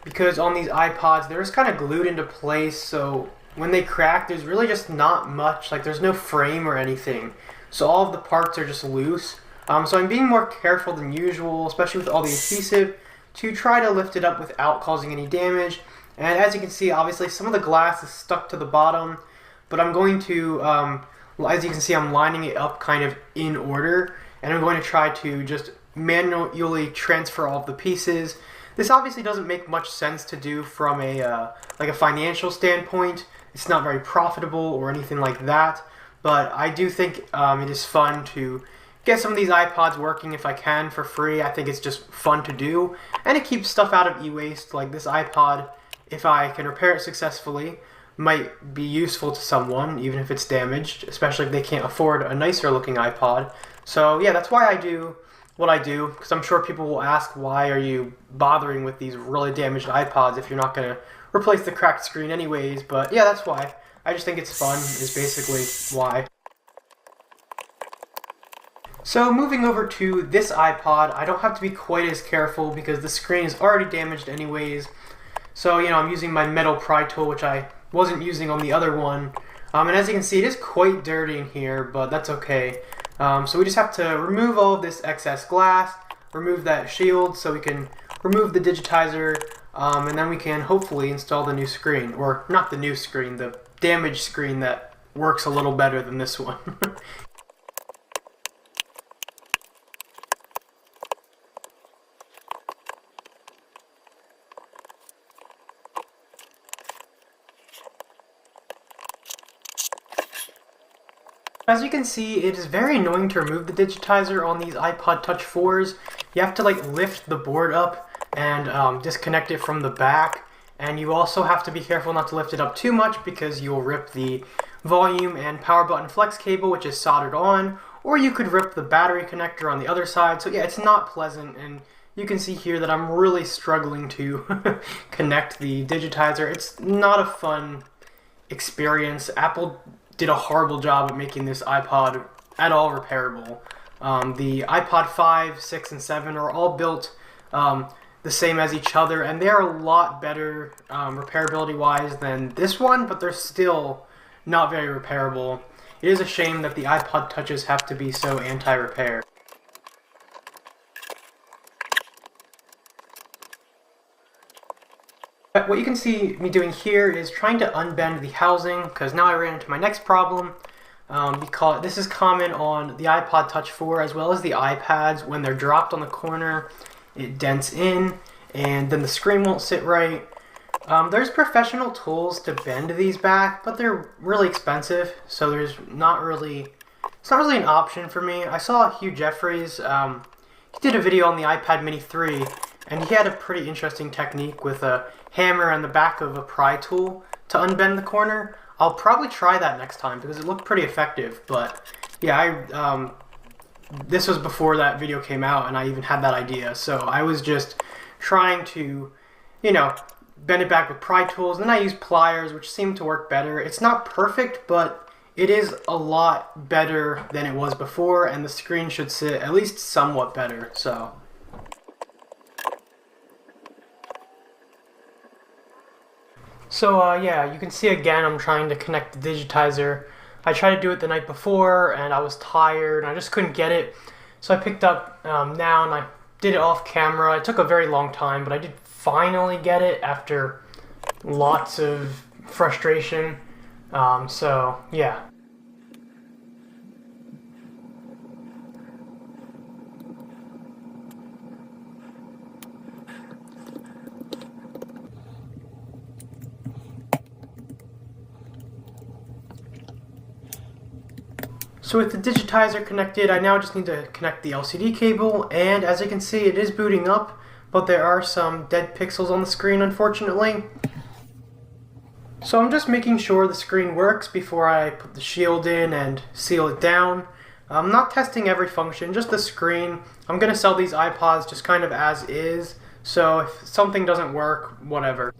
Because on these iPods, they're just kind of glued into place, so when they crack, there's really just not much, like there's no frame or anything. So all of the parts are just loose. So I'm being more careful than usual, especially with all the adhesive, to try to lift it up without causing any damage. And as you can see, obviously some of the glass is stuck to the bottom, but I'm going to, as you can see, I'm lining it up kind of in order, and I'm going to try to just manually transfer all of the pieces. This obviously doesn't make much sense to do from a like a financial standpoint. It's not very profitable or anything like that, but I do think it is fun to get some of these iPods working if I can for free. I think it's just fun to do, and it keeps stuff out of e-waste. Like this iPod, if I can repair it successfully, might be useful to someone, even if it's damaged, especially if they can't afford a nicer looking iPod. So yeah, that's why I do what I do, because I'm sure people will ask, why are you bothering with these really damaged iPods if you're not going to replace the cracked screen anyways? But yeah, that's why. I just think it's fun, is basically why. So moving over to this iPod, I don't have to be quite as careful because the screen is already damaged anyways. So, you know, I'm using my metal pry tool, which I wasn't using on the other one. And as you can see, it is quite dirty in here, but that's okay. So we just have to remove all of this excess glass, remove that shield so we can remove the digitizer, and then we can hopefully install the new screen. Or not the new screen, the damaged screen that works a little better than this one. As you can see, it is very annoying to remove the digitizer on these iPod Touch 4s. You have to like lift the board up and disconnect it from the back. And you also have to be careful not to lift it up too much because you'll rip the volume and power button flex cable, which is soldered on, or you could rip the battery connector on the other side. So yeah, it's not pleasant, and you can see here that I'm really struggling to connect the digitizer. It's not a fun experience. Apple did a horrible job at making this iPod at all repairable. The iPod 5, 6, and 7 are all built the same as each other, and they're a lot better repairability-wise than this one, but they're still not very repairable. It is a shame that the iPod Touches have to be so anti-repair. What you can see me doing here is trying to unbend the housing, because now I ran into my next problem. because this is common on the iPod Touch 4 as well as the iPads. When they're dropped on the corner, it dents in, and then the screen won't sit right. There's professional tools to bend these back, but they're really expensive, so it's not really an option for me. I saw Hugh Jeffries, he did a video on the iPad Mini 3, and he had a pretty interesting technique with a hammer on the back of a pry tool to unbend the corner. I'll probably try that next time because it looked pretty effective, but yeah, this was before that video came out and I even had that idea, so I was just trying to, bend it back with pry tools, and then I used pliers, which seemed to work better. It's not perfect, but it is a lot better than it was before, and the screen should sit at least somewhat better, so. So yeah, you can see again I'm trying to connect the digitizer. I tried to do it the night before, and I was tired, and I just couldn't get it. So I picked up now, and I did it off camera. It took a very long time, but I did finally get it after lots of frustration. So yeah. So with the digitizer connected, I now just need to connect the LCD cable, and as you can see, it is booting up, but there are some dead pixels on the screen, unfortunately. So I'm just making sure the screen works before I put the shield in and seal it down. I'm not testing every function, just the screen. I'm going to sell these iPods just kind of as is, so if something doesn't work, whatever.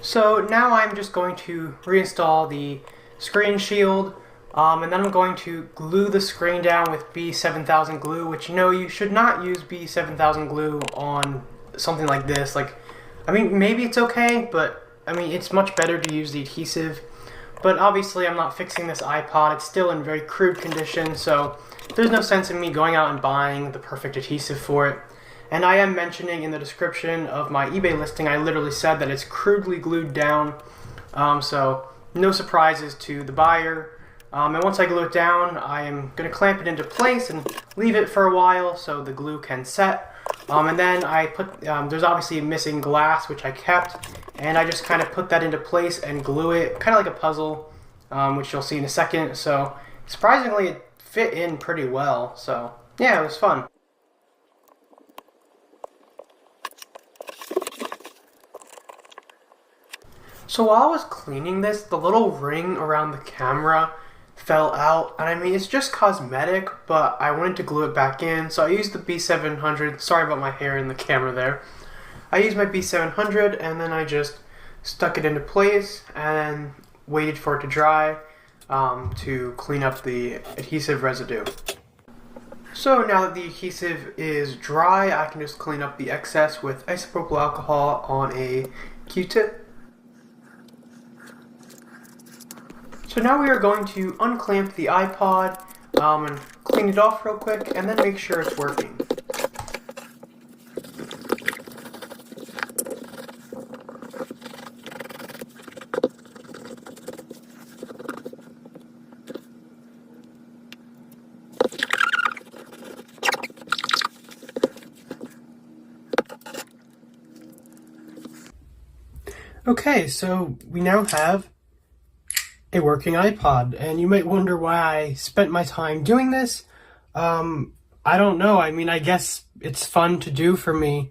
So now I'm just going to reinstall the screen shield, and then I'm going to glue the screen down with B7000 glue, which you should not use B7000 glue on something like this. I mean, maybe it's okay, but I mean, it's much better to use the adhesive. But obviously I'm not fixing this iPod, it's still in very crude condition, so there's no sense in me going out and buying the perfect adhesive for it. And I am mentioning in the description of my eBay listing, I literally said that it's crudely glued down, so no surprises to the buyer. And once I glue it down, I am going to clamp it into place and leave it for a while so the glue can set. And then I put, there's obviously a missing glass which I kept, and I just kind of put that into place and glue it, kind of like a puzzle, which you'll see in a second. So surprisingly it fit in pretty well, so yeah, it was fun. So while I was cleaning this, the little ring around the camera fell out, and I mean, it's just cosmetic, but I wanted to glue it back in, so I used the B700, sorry about my hair in the camera there. I used my B700, and then I just stuck it into place, and waited for it to dry, to clean up the adhesive residue. So now that the adhesive is dry, I can just clean up the excess with isopropyl alcohol on a Q-tip. So now we are going to unclamp the iPod and clean it off real quick, and then make sure it's working. Okay, so we now have a working iPod, and you might wonder why I spent my time doing this. I don't know. I mean, I guess it's fun to do for me.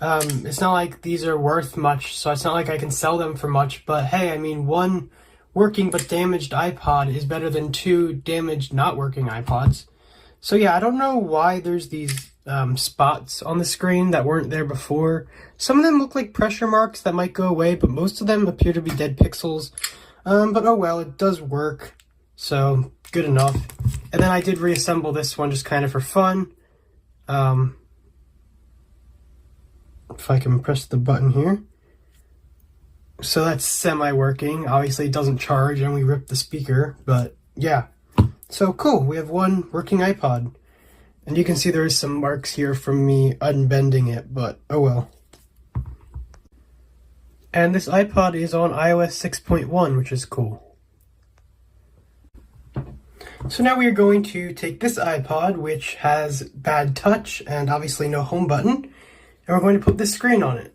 It's not like these are worth much, so it's not like I can sell them for much, but hey, I mean, one working but damaged iPod is better than two damaged not working iPods. So yeah, I don't know why there's these spots on the screen that weren't there before. Some of them look like pressure marks that might go away, but most of them appear to be dead pixels. But oh well, it does work, so good enough. And then I did reassemble this one just kind of for fun. If I can press the button here. So that's semi-working. Obviously it doesn't charge and we ripped the speaker, but yeah. So cool, we have one working iPod. And you can see there's some marks here from me unbending it, but oh well. And this iPod is on iOS 6.1, which is cool. So now we are going to take this iPod, which has bad touch and obviously no home button, and we're going to put this screen on it.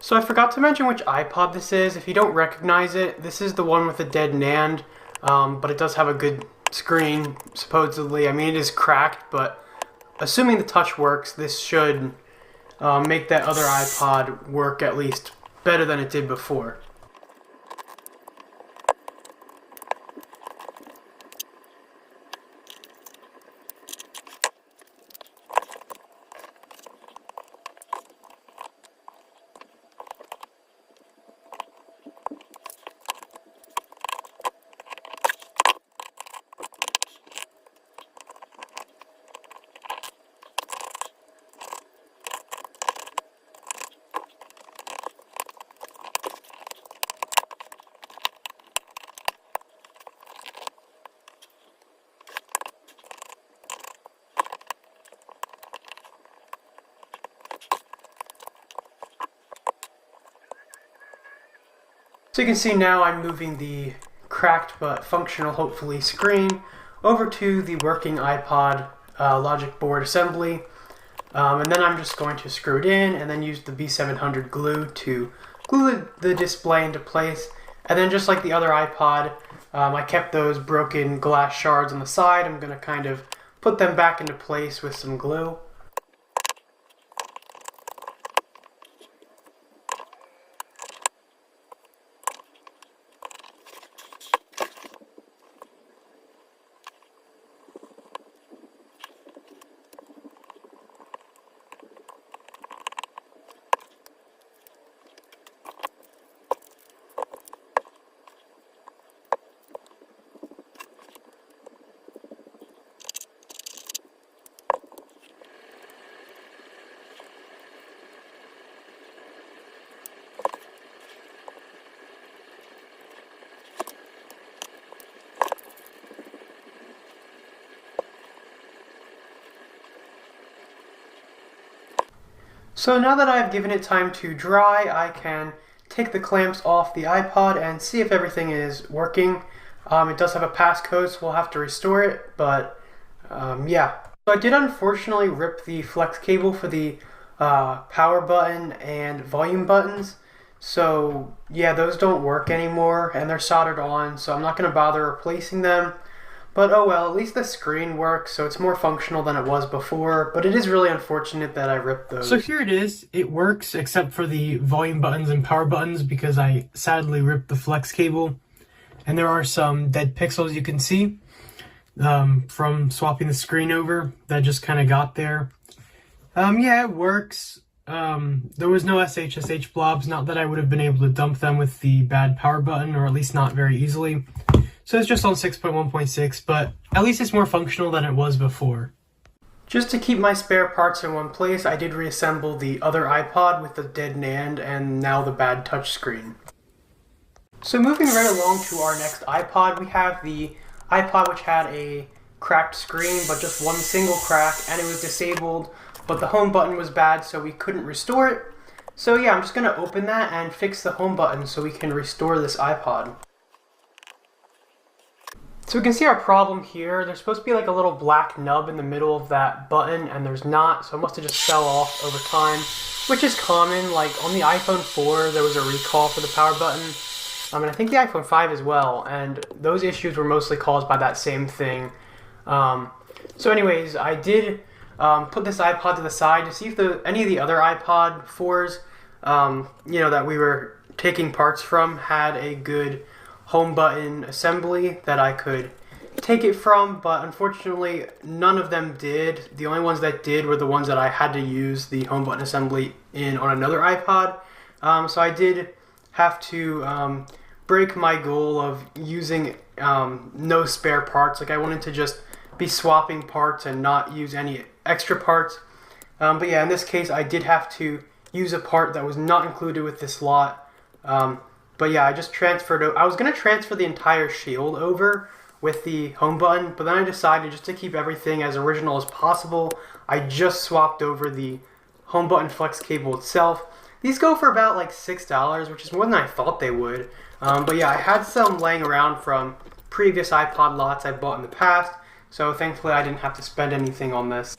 So I forgot to mention which iPod this is. If you don't recognize it, this is the one with the dead NAND, but it does have a good screen, supposedly. I mean, it is cracked, but assuming the touch works, this should make that other iPod work at least better than it did before. So you can see now I'm moving the cracked but functional, hopefully, screen over to the working iPod logic board assembly. And then I'm just going to screw it in and then use the B700 glue to glue the display into place. And then just like the other iPod, I kept those broken glass shards on the side. I'm going to kind of put them back into place with some glue. So now that I've given it time to dry, I can take the clamps off the iPod and see if everything is working. It does have a passcode, so we'll have to restore it, but yeah. So I did unfortunately rip the flex cable for the power button and volume buttons. So yeah, those don't work anymore, and they're soldered on, so I'm not going to bother replacing them. But oh well, at least the screen works, so it's more functional than it was before, but it is really unfortunate that I ripped those. So here it is. It works, except for the volume buttons and power buttons, because I sadly ripped the flex cable. And there are some dead pixels you can see from swapping the screen over that just kind of got there. Yeah, it works. There was no SHSH blobs, not that I would have been able to dump them with the bad power button, or at least not very easily. So it's just on 6.1.6, but at least it's more functional than it was before. Just to keep my spare parts in one place, I did reassemble the other iPod with the dead NAND and now the bad touchscreen. So moving right along to our next iPod, we have the iPod which had a cracked screen, but just one single crack, and it was disabled, but the home button was bad, so we couldn't restore it. So yeah, I'm just going to open that and fix the home button so we can restore this iPod. So we can see our problem here. There's supposed to be like a little black nub in the middle of that button, and there's not, so it must have just fell off over time, which is common. Like on the iPhone 4, there was a recall for the power button, and I think the iPhone 5 as well, and those issues were mostly caused by that same thing. So anyways, I did put this iPod to the side to see if any of the other iPod 4s, that we were taking parts from had a good home button assembly that I could take it from, but unfortunately none of them did. The only ones that did were the ones that I had to use the home button assembly on another iPod. So I did have to break my goal of using no spare parts. Like I wanted to just be swapping parts and not use any extra parts. But yeah, in this case I did have to use a part that was not included with this lot. But yeah, I just transferred I was going to transfer the entire shield over with the home button, but then I decided just to keep everything as original as possible, I just swapped over the home button flex cable itself. These go for about like $6, which is more than I thought they would. But yeah, I had some laying around from previous iPod lots I bought in the past, so thankfully I didn't have to spend anything on this.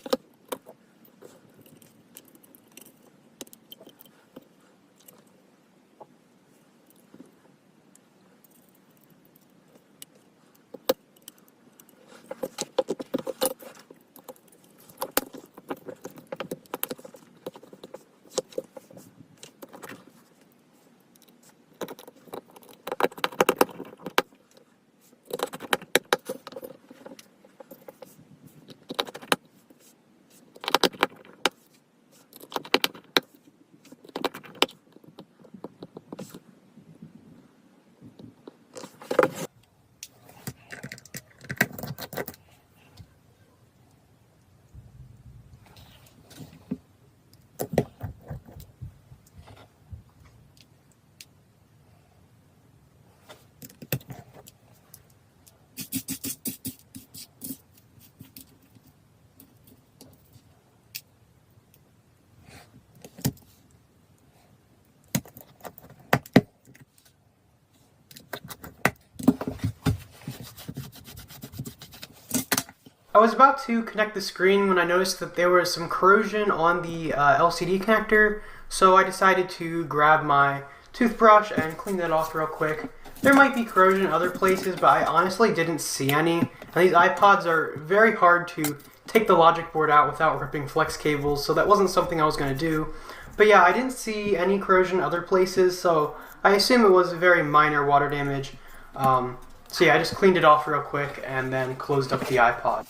I was about to connect the screen when I noticed that there was some corrosion on the LCD connector, so I decided to grab my toothbrush and clean that off real quick. There might be corrosion in other places, but I honestly didn't see any. And these iPods are very hard to take the logic board out without ripping flex cables, so that wasn't something I was going to do. But yeah, I didn't see any corrosion in other places, so I assume it was very minor water damage. So yeah, I just cleaned it off real quick and then closed up the iPod.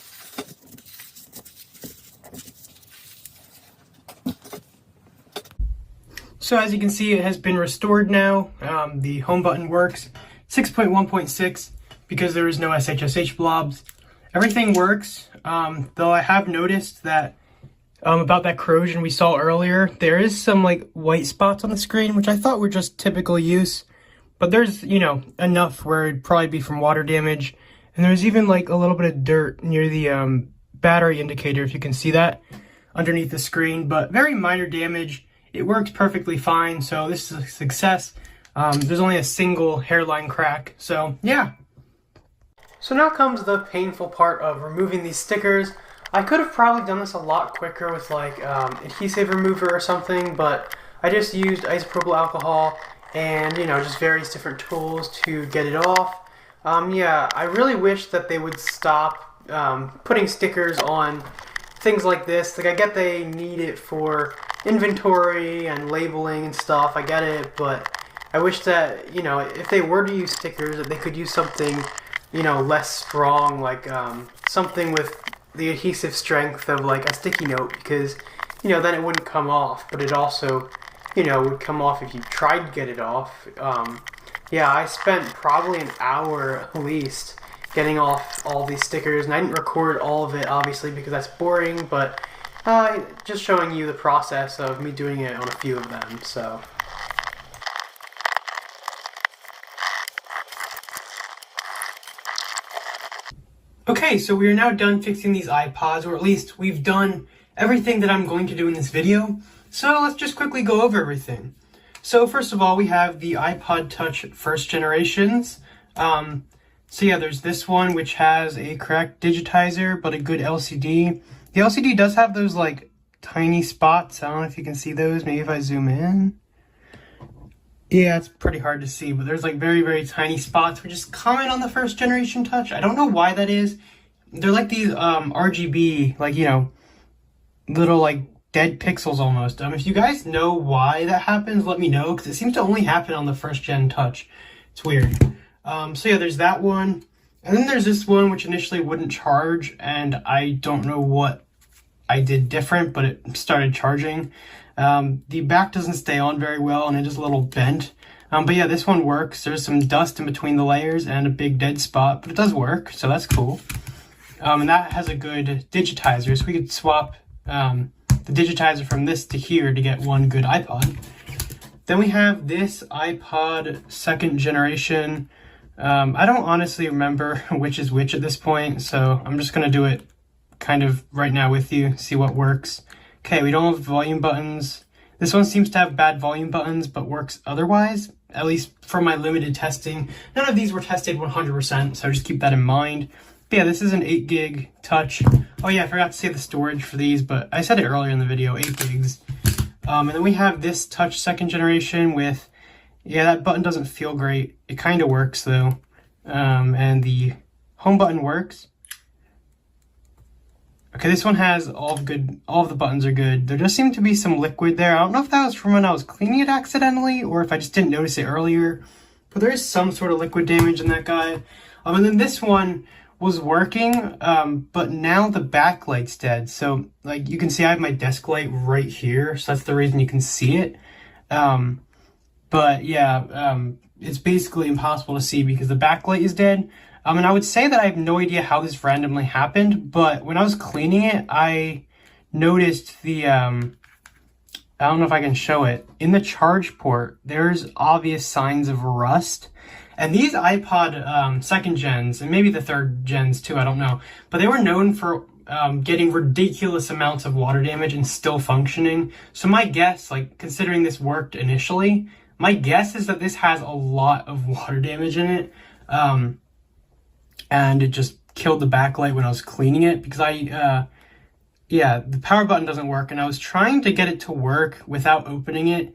So as you can see, it has been restored now. The home button works. 6.1.6 because there is no SHSH blobs. Everything works, though I have noticed that about that corrosion we saw earlier, there is some like white spots on the screen, which I thought were just typical use. But there's, enough where it'd probably be from water damage. And there's even like a little bit of dirt near the battery indicator, if you can see that, underneath the screen. But very minor damage. It works perfectly fine, so this is a success. There's only a single hairline crack, so yeah. So now comes the painful part of removing these stickers. I could have probably done this a lot quicker with like adhesive remover or something, but I just used isopropyl alcohol and just various different tools to get it off. Yeah, I really wish that they would stop putting stickers on things like this. Like I get they need it for inventory and labeling and stuff, I get it, but I wish that, if they were to use stickers, that they could use something, less strong, like something with the adhesive strength of like a sticky note, because, then it wouldn't come off, but it also, would come off if you tried to get it off. Yeah, I spent probably an hour at least getting off all these stickers, and I didn't record all of it, obviously, because that's boring, but just showing you the process of me doing it on a few of them, so. Okay, so we are now done fixing these iPods, or at least we've done everything that I'm going to do in this video. So let's just quickly go over everything. So first of all, we have the iPod Touch first generations. So yeah, there's this one which has a cracked digitizer, but a good LCD. The LCD does have those like tiny spots. I don't know if you can see those. Maybe if I zoom in. Yeah, it's pretty hard to see, but there's like very, very tiny spots, which is common on the first generation Touch. I don't know why that is. They're like these RGB, like, little like dead pixels almost. If you guys know why that happens, let me know, because it seems to only happen on the first gen touch. It's weird. So yeah, there's that one. And then there's this one which initially wouldn't charge, and I don't know what I did different, but it started charging. The back doesn't stay on very well, and it is a little bent. But yeah, this one works. There's some dust in between the layers and a big dead spot, but it does work, so that's cool. And that has a good digitizer, so we could swap the digitizer from this to here to get one good iPod. Then we have this iPod 2nd generation. I don't honestly remember which is which at this point, so I'm just going to do it kind of right now with you, see what works. Okay, we don't have volume buttons. This one seems to have bad volume buttons, but works otherwise, at least for my limited testing. None of these were tested 100%, so just keep that in mind. But yeah, this is an 8 gig touch. Oh yeah, I forgot to say the storage for these, but I said it earlier in the video, 8 gigs. And then we have this touch 2nd generation with, yeah, that button doesn't feel great. It kind of works though. And the home button works. Okay, this one has all of the buttons are good. There does seem to be some liquid there. I don't know if that was from when I was cleaning it accidentally or if I just didn't notice it earlier, but there is some sort of liquid damage in that guy. And then this one was working, but now the backlight's dead. So like you can see I have my desk light right here, so that's the reason you can see it. But yeah, it's basically impossible to see because the backlight is dead. And I would say that I have no idea how this randomly happened, but when I was cleaning it, I noticed the, I don't know if I can show it, in the charge port, there's obvious signs of rust. And these iPod 2nd gens, and maybe the 3rd gens too, I don't know, but they were known for getting ridiculous amounts of water damage and still functioning. So my guess, like considering this worked initially, my guess is that this has a lot of water damage in it. And it just killed the backlight when I was cleaning it because yeah, the power button doesn't work, and I was trying to get it to work without opening it,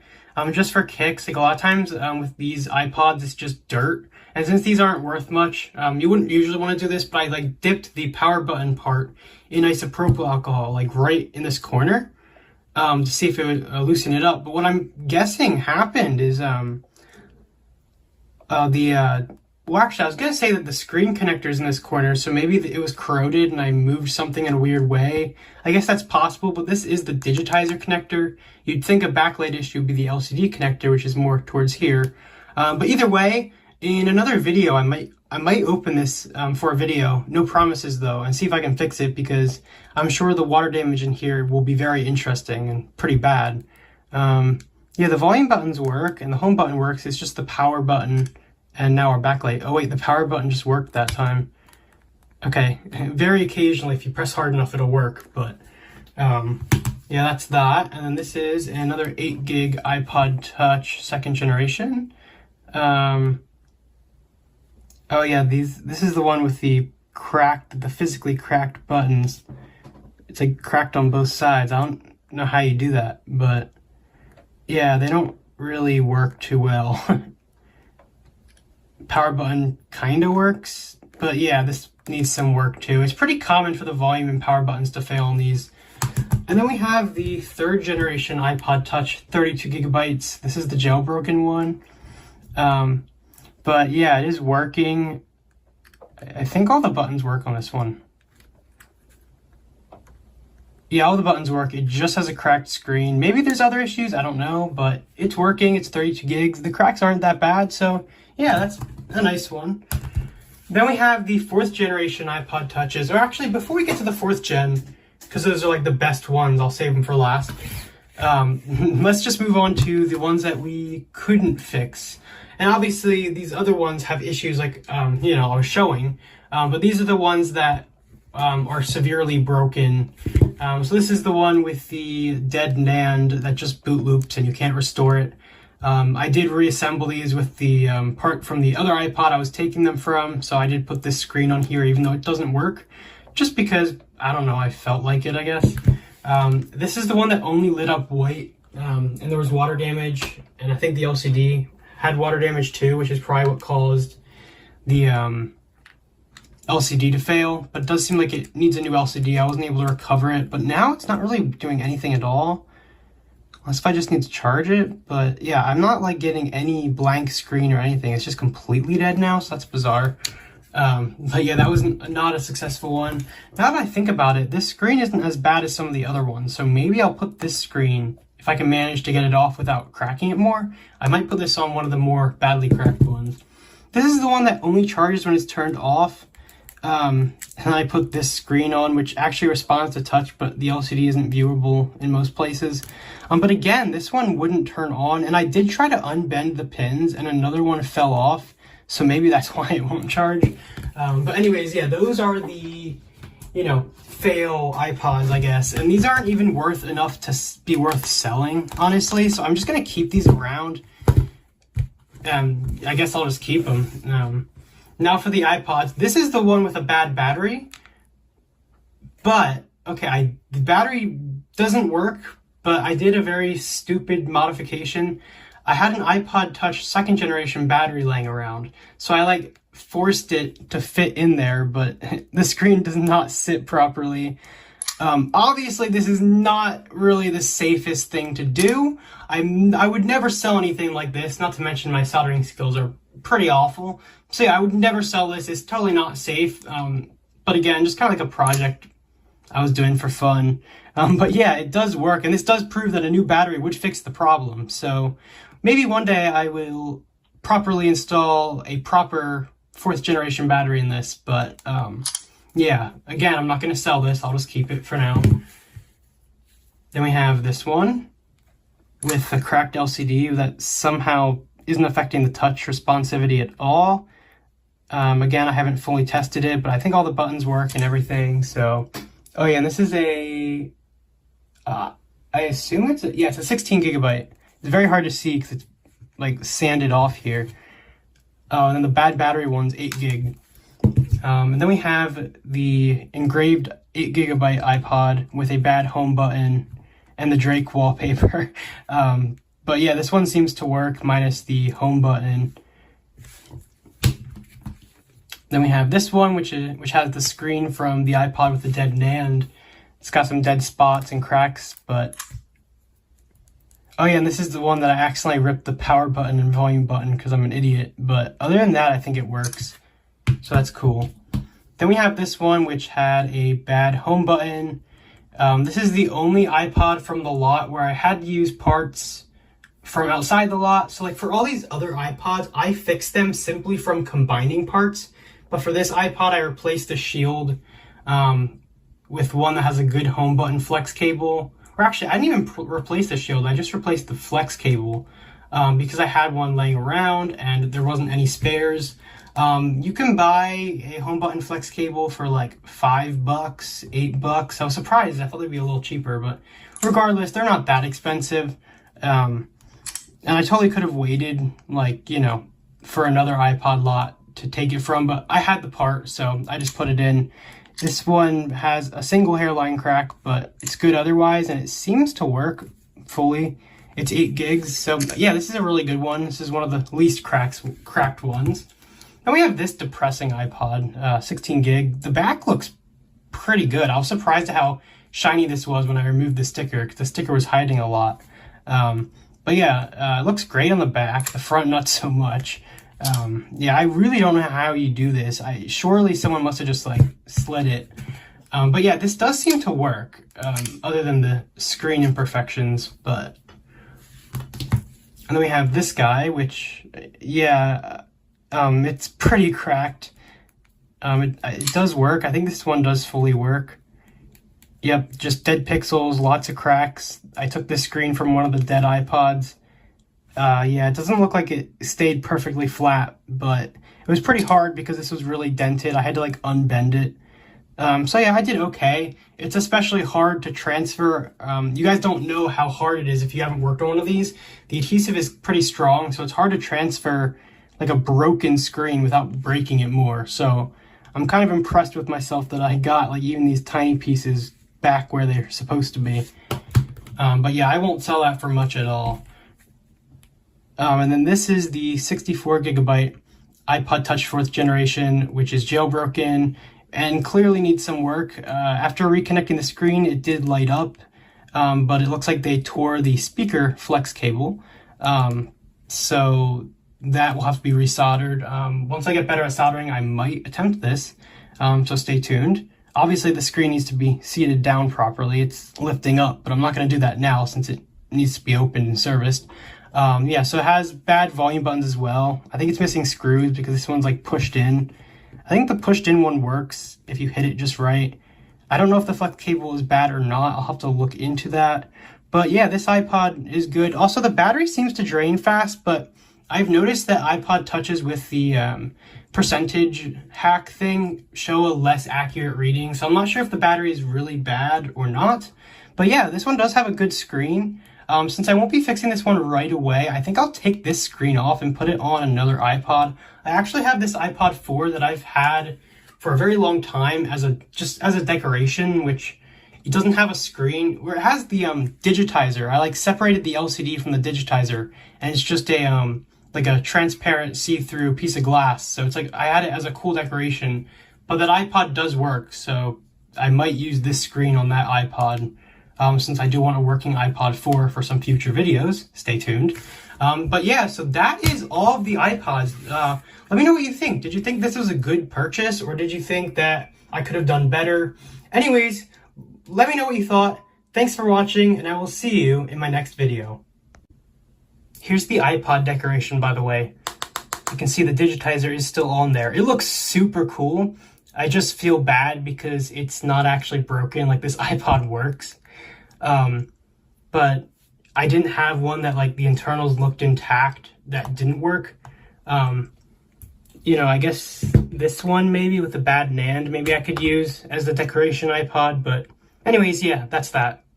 just for kicks. Like a lot of times with these iPods, it's just dirt, and since these aren't worth much, you wouldn't usually want to do this, but I like dipped the power button part in isopropyl alcohol, like right in this corner, to see if it would loosen it up. But what I'm guessing happened is well, actually, I was going to say that the screen connector is in this corner, so maybe it was corroded and I moved something in a weird way. I guess that's possible, but this is the digitizer connector. You'd think a backlight issue would be the LCD connector, which is more towards here. But either way, in another video, I might open this for a video. No promises, though, and see if I can fix it, because I'm sure the water damage in here will be very interesting and pretty bad. Yeah, the volume buttons work, and the home button works. It's just the power button. And now our backlight. Oh wait, the power button just worked that time. Okay, very occasionally if you press hard enough it'll work, but yeah, that's that. And then this is another 8 gig iPod Touch 2nd generation. Oh yeah, this is the one with the physically cracked buttons. It's like cracked on both sides. I don't know how you do that, but yeah, they don't really work too well. Power button kind of works, but yeah, this needs some work too. It's pretty common for the volume and power buttons to fail on these. And then we have the 3rd generation iPod Touch, 32 gigabytes. This is the jailbroken one. But yeah, it is working. I think all the buttons work on this one. Yeah, all the buttons work. It just has a cracked screen. Maybe there's other issues, I don't know, but it's working. It's 32 gigs. The cracks aren't that bad, so yeah, that's a nice one. Then we have the 4th generation iPod Touches, or actually before we get to the 4th gen, because those are like the best ones, I'll save them for last. Let's just move on to the ones that we couldn't fix. And obviously these other ones have issues like, you know, I was showing, but these are the ones that are severely broken. So this is the one with the dead NAND that just boot looped and you can't restore it. I did reassemble these with the part from the other iPod I was taking them from, so I did put this screen on here even though it doesn't work, just because, I don't know, I felt like it, I guess. This is the one that only lit up white, and there was water damage, and I think the LCD had water damage too, which is probably what caused the LCD to fail, but it does seem like it needs a new LCD. I wasn't able to recover it, but now it's not really doing anything at all. Unless if I just need to charge it, but yeah, I'm not like getting any blank screen or anything. It's just completely dead now, so that's bizarre. But yeah, that was not a successful one. Now that I think about it, this screen isn't as bad as some of the other ones, so maybe I'll put this screen, if I can manage to get it off without cracking it more, I might put this on one of the more badly cracked ones. This is the one that only charges when it's turned off. And I put this screen on, which actually responds to touch, but the LCD isn't viewable in most places. But again, this one wouldn't turn on, and I did try to unbend the pins, and another one fell off, so maybe that's why it won't charge. But anyways, yeah, those are the, you know, fail iPods, I guess. And these aren't even worth enough to be worth selling, honestly, so I'm just going to keep these around. I guess I'll just keep them. Now for the iPods, this is the one with a bad battery, but okay, the battery doesn't work, but I did a very stupid modification. I had an iPod Touch 2nd generation battery laying around, so I like forced it to fit in there, but the screen does not sit properly. Obviously this is not really the safest thing to do. I would never sell anything like this, not to mention my soldering skills are pretty awful. So yeah, I would never sell this. It's totally not safe. But again, just kind of like a project I was doing for fun. But yeah, it does work, and this does prove that a new battery would fix the problem. So maybe one day I will properly install a proper 4th generation battery in this, but yeah, again, I'm not going to sell this. I'll just keep it for now. Then we have this one with a cracked LCD that somehow isn't affecting the touch responsivity at all. Again, I haven't fully tested it, but I think all the buttons work and everything. So, oh yeah, and this is a, I assume it's a 16 gigabyte. It's very hard to see because it's like sanded off here. And then the bad battery one's 8 gig. And then we have the engraved 8 gigabyte iPod with a bad home button and the Drake wallpaper. But yeah, this one seems to work minus the home button. Then we have this one, which has the screen from the iPod with the dead NAND. It's got some dead spots and cracks, but oh yeah, and this is the one that I accidentally ripped the power button and volume button because I'm an idiot. But other than that, I think it works. So that's cool. Then we have this one, which had a bad home button. This is the only iPod from the lot where I had to use parts from outside the lot. So like for all these other iPods, I fixed them simply from combining parts. But for this iPod, I replaced the shield with one that has a good home button flex cable. Or actually, I didn't even replace the shield. I just replaced the flex cable because I had one laying around and there wasn't any spares. You can buy a home button flex cable for like $5, $8. I was surprised. I thought they'd be a little cheaper, but regardless, they're not that expensive. And I totally could have waited, like, you know, for another iPod lot to take it from, but I had the part, so I just put it in. This one has a single hairline crack, but it's good otherwise, and it seems to work fully. It's 8 gigs, so yeah, this is a really good one. This is one of the least cracked ones. Then we have this depressing iPod, 16 gig. The back looks pretty good. I was surprised at how shiny this was when I removed the sticker, because the sticker was hiding a lot. But yeah, it looks great on the back. The front, not so much. Yeah, I really don't know how you do this. Surely someone must have just like slid it. But yeah, this does seem to work, other than the screen imperfections. But and then we have this guy, which yeah, it's pretty cracked. It does work. I think this one does fully work. Yep, just dead pixels, lots of cracks. I took this screen from one of the dead iPods. Yeah, it doesn't look like it stayed perfectly flat, but it was pretty hard because this was really dented. I had to like unbend it. So yeah, I did okay. It's especially hard to transfer. You guys don't know how hard it is if you haven't worked on one of these. The adhesive is pretty strong, so it's hard to transfer like a broken screen without breaking it more. So I'm kind of impressed with myself that I got like even these tiny pieces back where they're supposed to be. But yeah, I won't sell that for much at all. And then this is the 64 gigabyte iPod Touch 4th generation, which is jailbroken and clearly needs some work. After reconnecting the screen, it did light up, but it looks like they tore the speaker flex cable. So that will have to be resoldered. Once I get better at soldering, I might attempt this, so stay tuned. Obviously, the screen needs to be seated down properly. It's lifting up, but I'm not going to do that now since it needs to be opened and serviced. Yeah, so it has bad volume buttons as well. I think it's missing screws because this one's like pushed in. I think the pushed in one works if you hit it just right. I don't know if the flex cable is bad or not. I'll have to look into that. But yeah, this iPod is good. Also, the battery seems to drain fast, but I've noticed that iPod Touches with the percentage hack thing show a less accurate reading. So I'm not sure if the battery is really bad or not. But yeah, this one does have a good screen. Since I won't be fixing this one right away, I think I'll take this screen off and put it on another iPod. I actually have this iPod 4 that I've had for a very long time as a decoration, which it doesn't have a screen, where it has the digitizer. I like separated the LCD from the digitizer, and it's just a like a transparent see-through piece of glass. So it's like I had it as a cool decoration, but that iPod does work, so I might use this screen on that iPod, since I do want a working iPod 4 for some future videos. Stay tuned. But yeah, so that is all of the iPods. Let me know what you think. Did you think this was a good purchase, or did you think that I could have done better? Anyways, let me know what you thought. Thanks for watching, and I will see you in my next video. Here's the iPod decoration, by the way. You can see the digitizer is still on there. It looks super cool. I just feel bad because it's not actually broken. Like, this iPod works. But I didn't have one that, like, the internals looked intact that didn't work. You know, I guess this one maybe with a bad NAND maybe I could use as the decoration iPod. But anyways, yeah, that's that.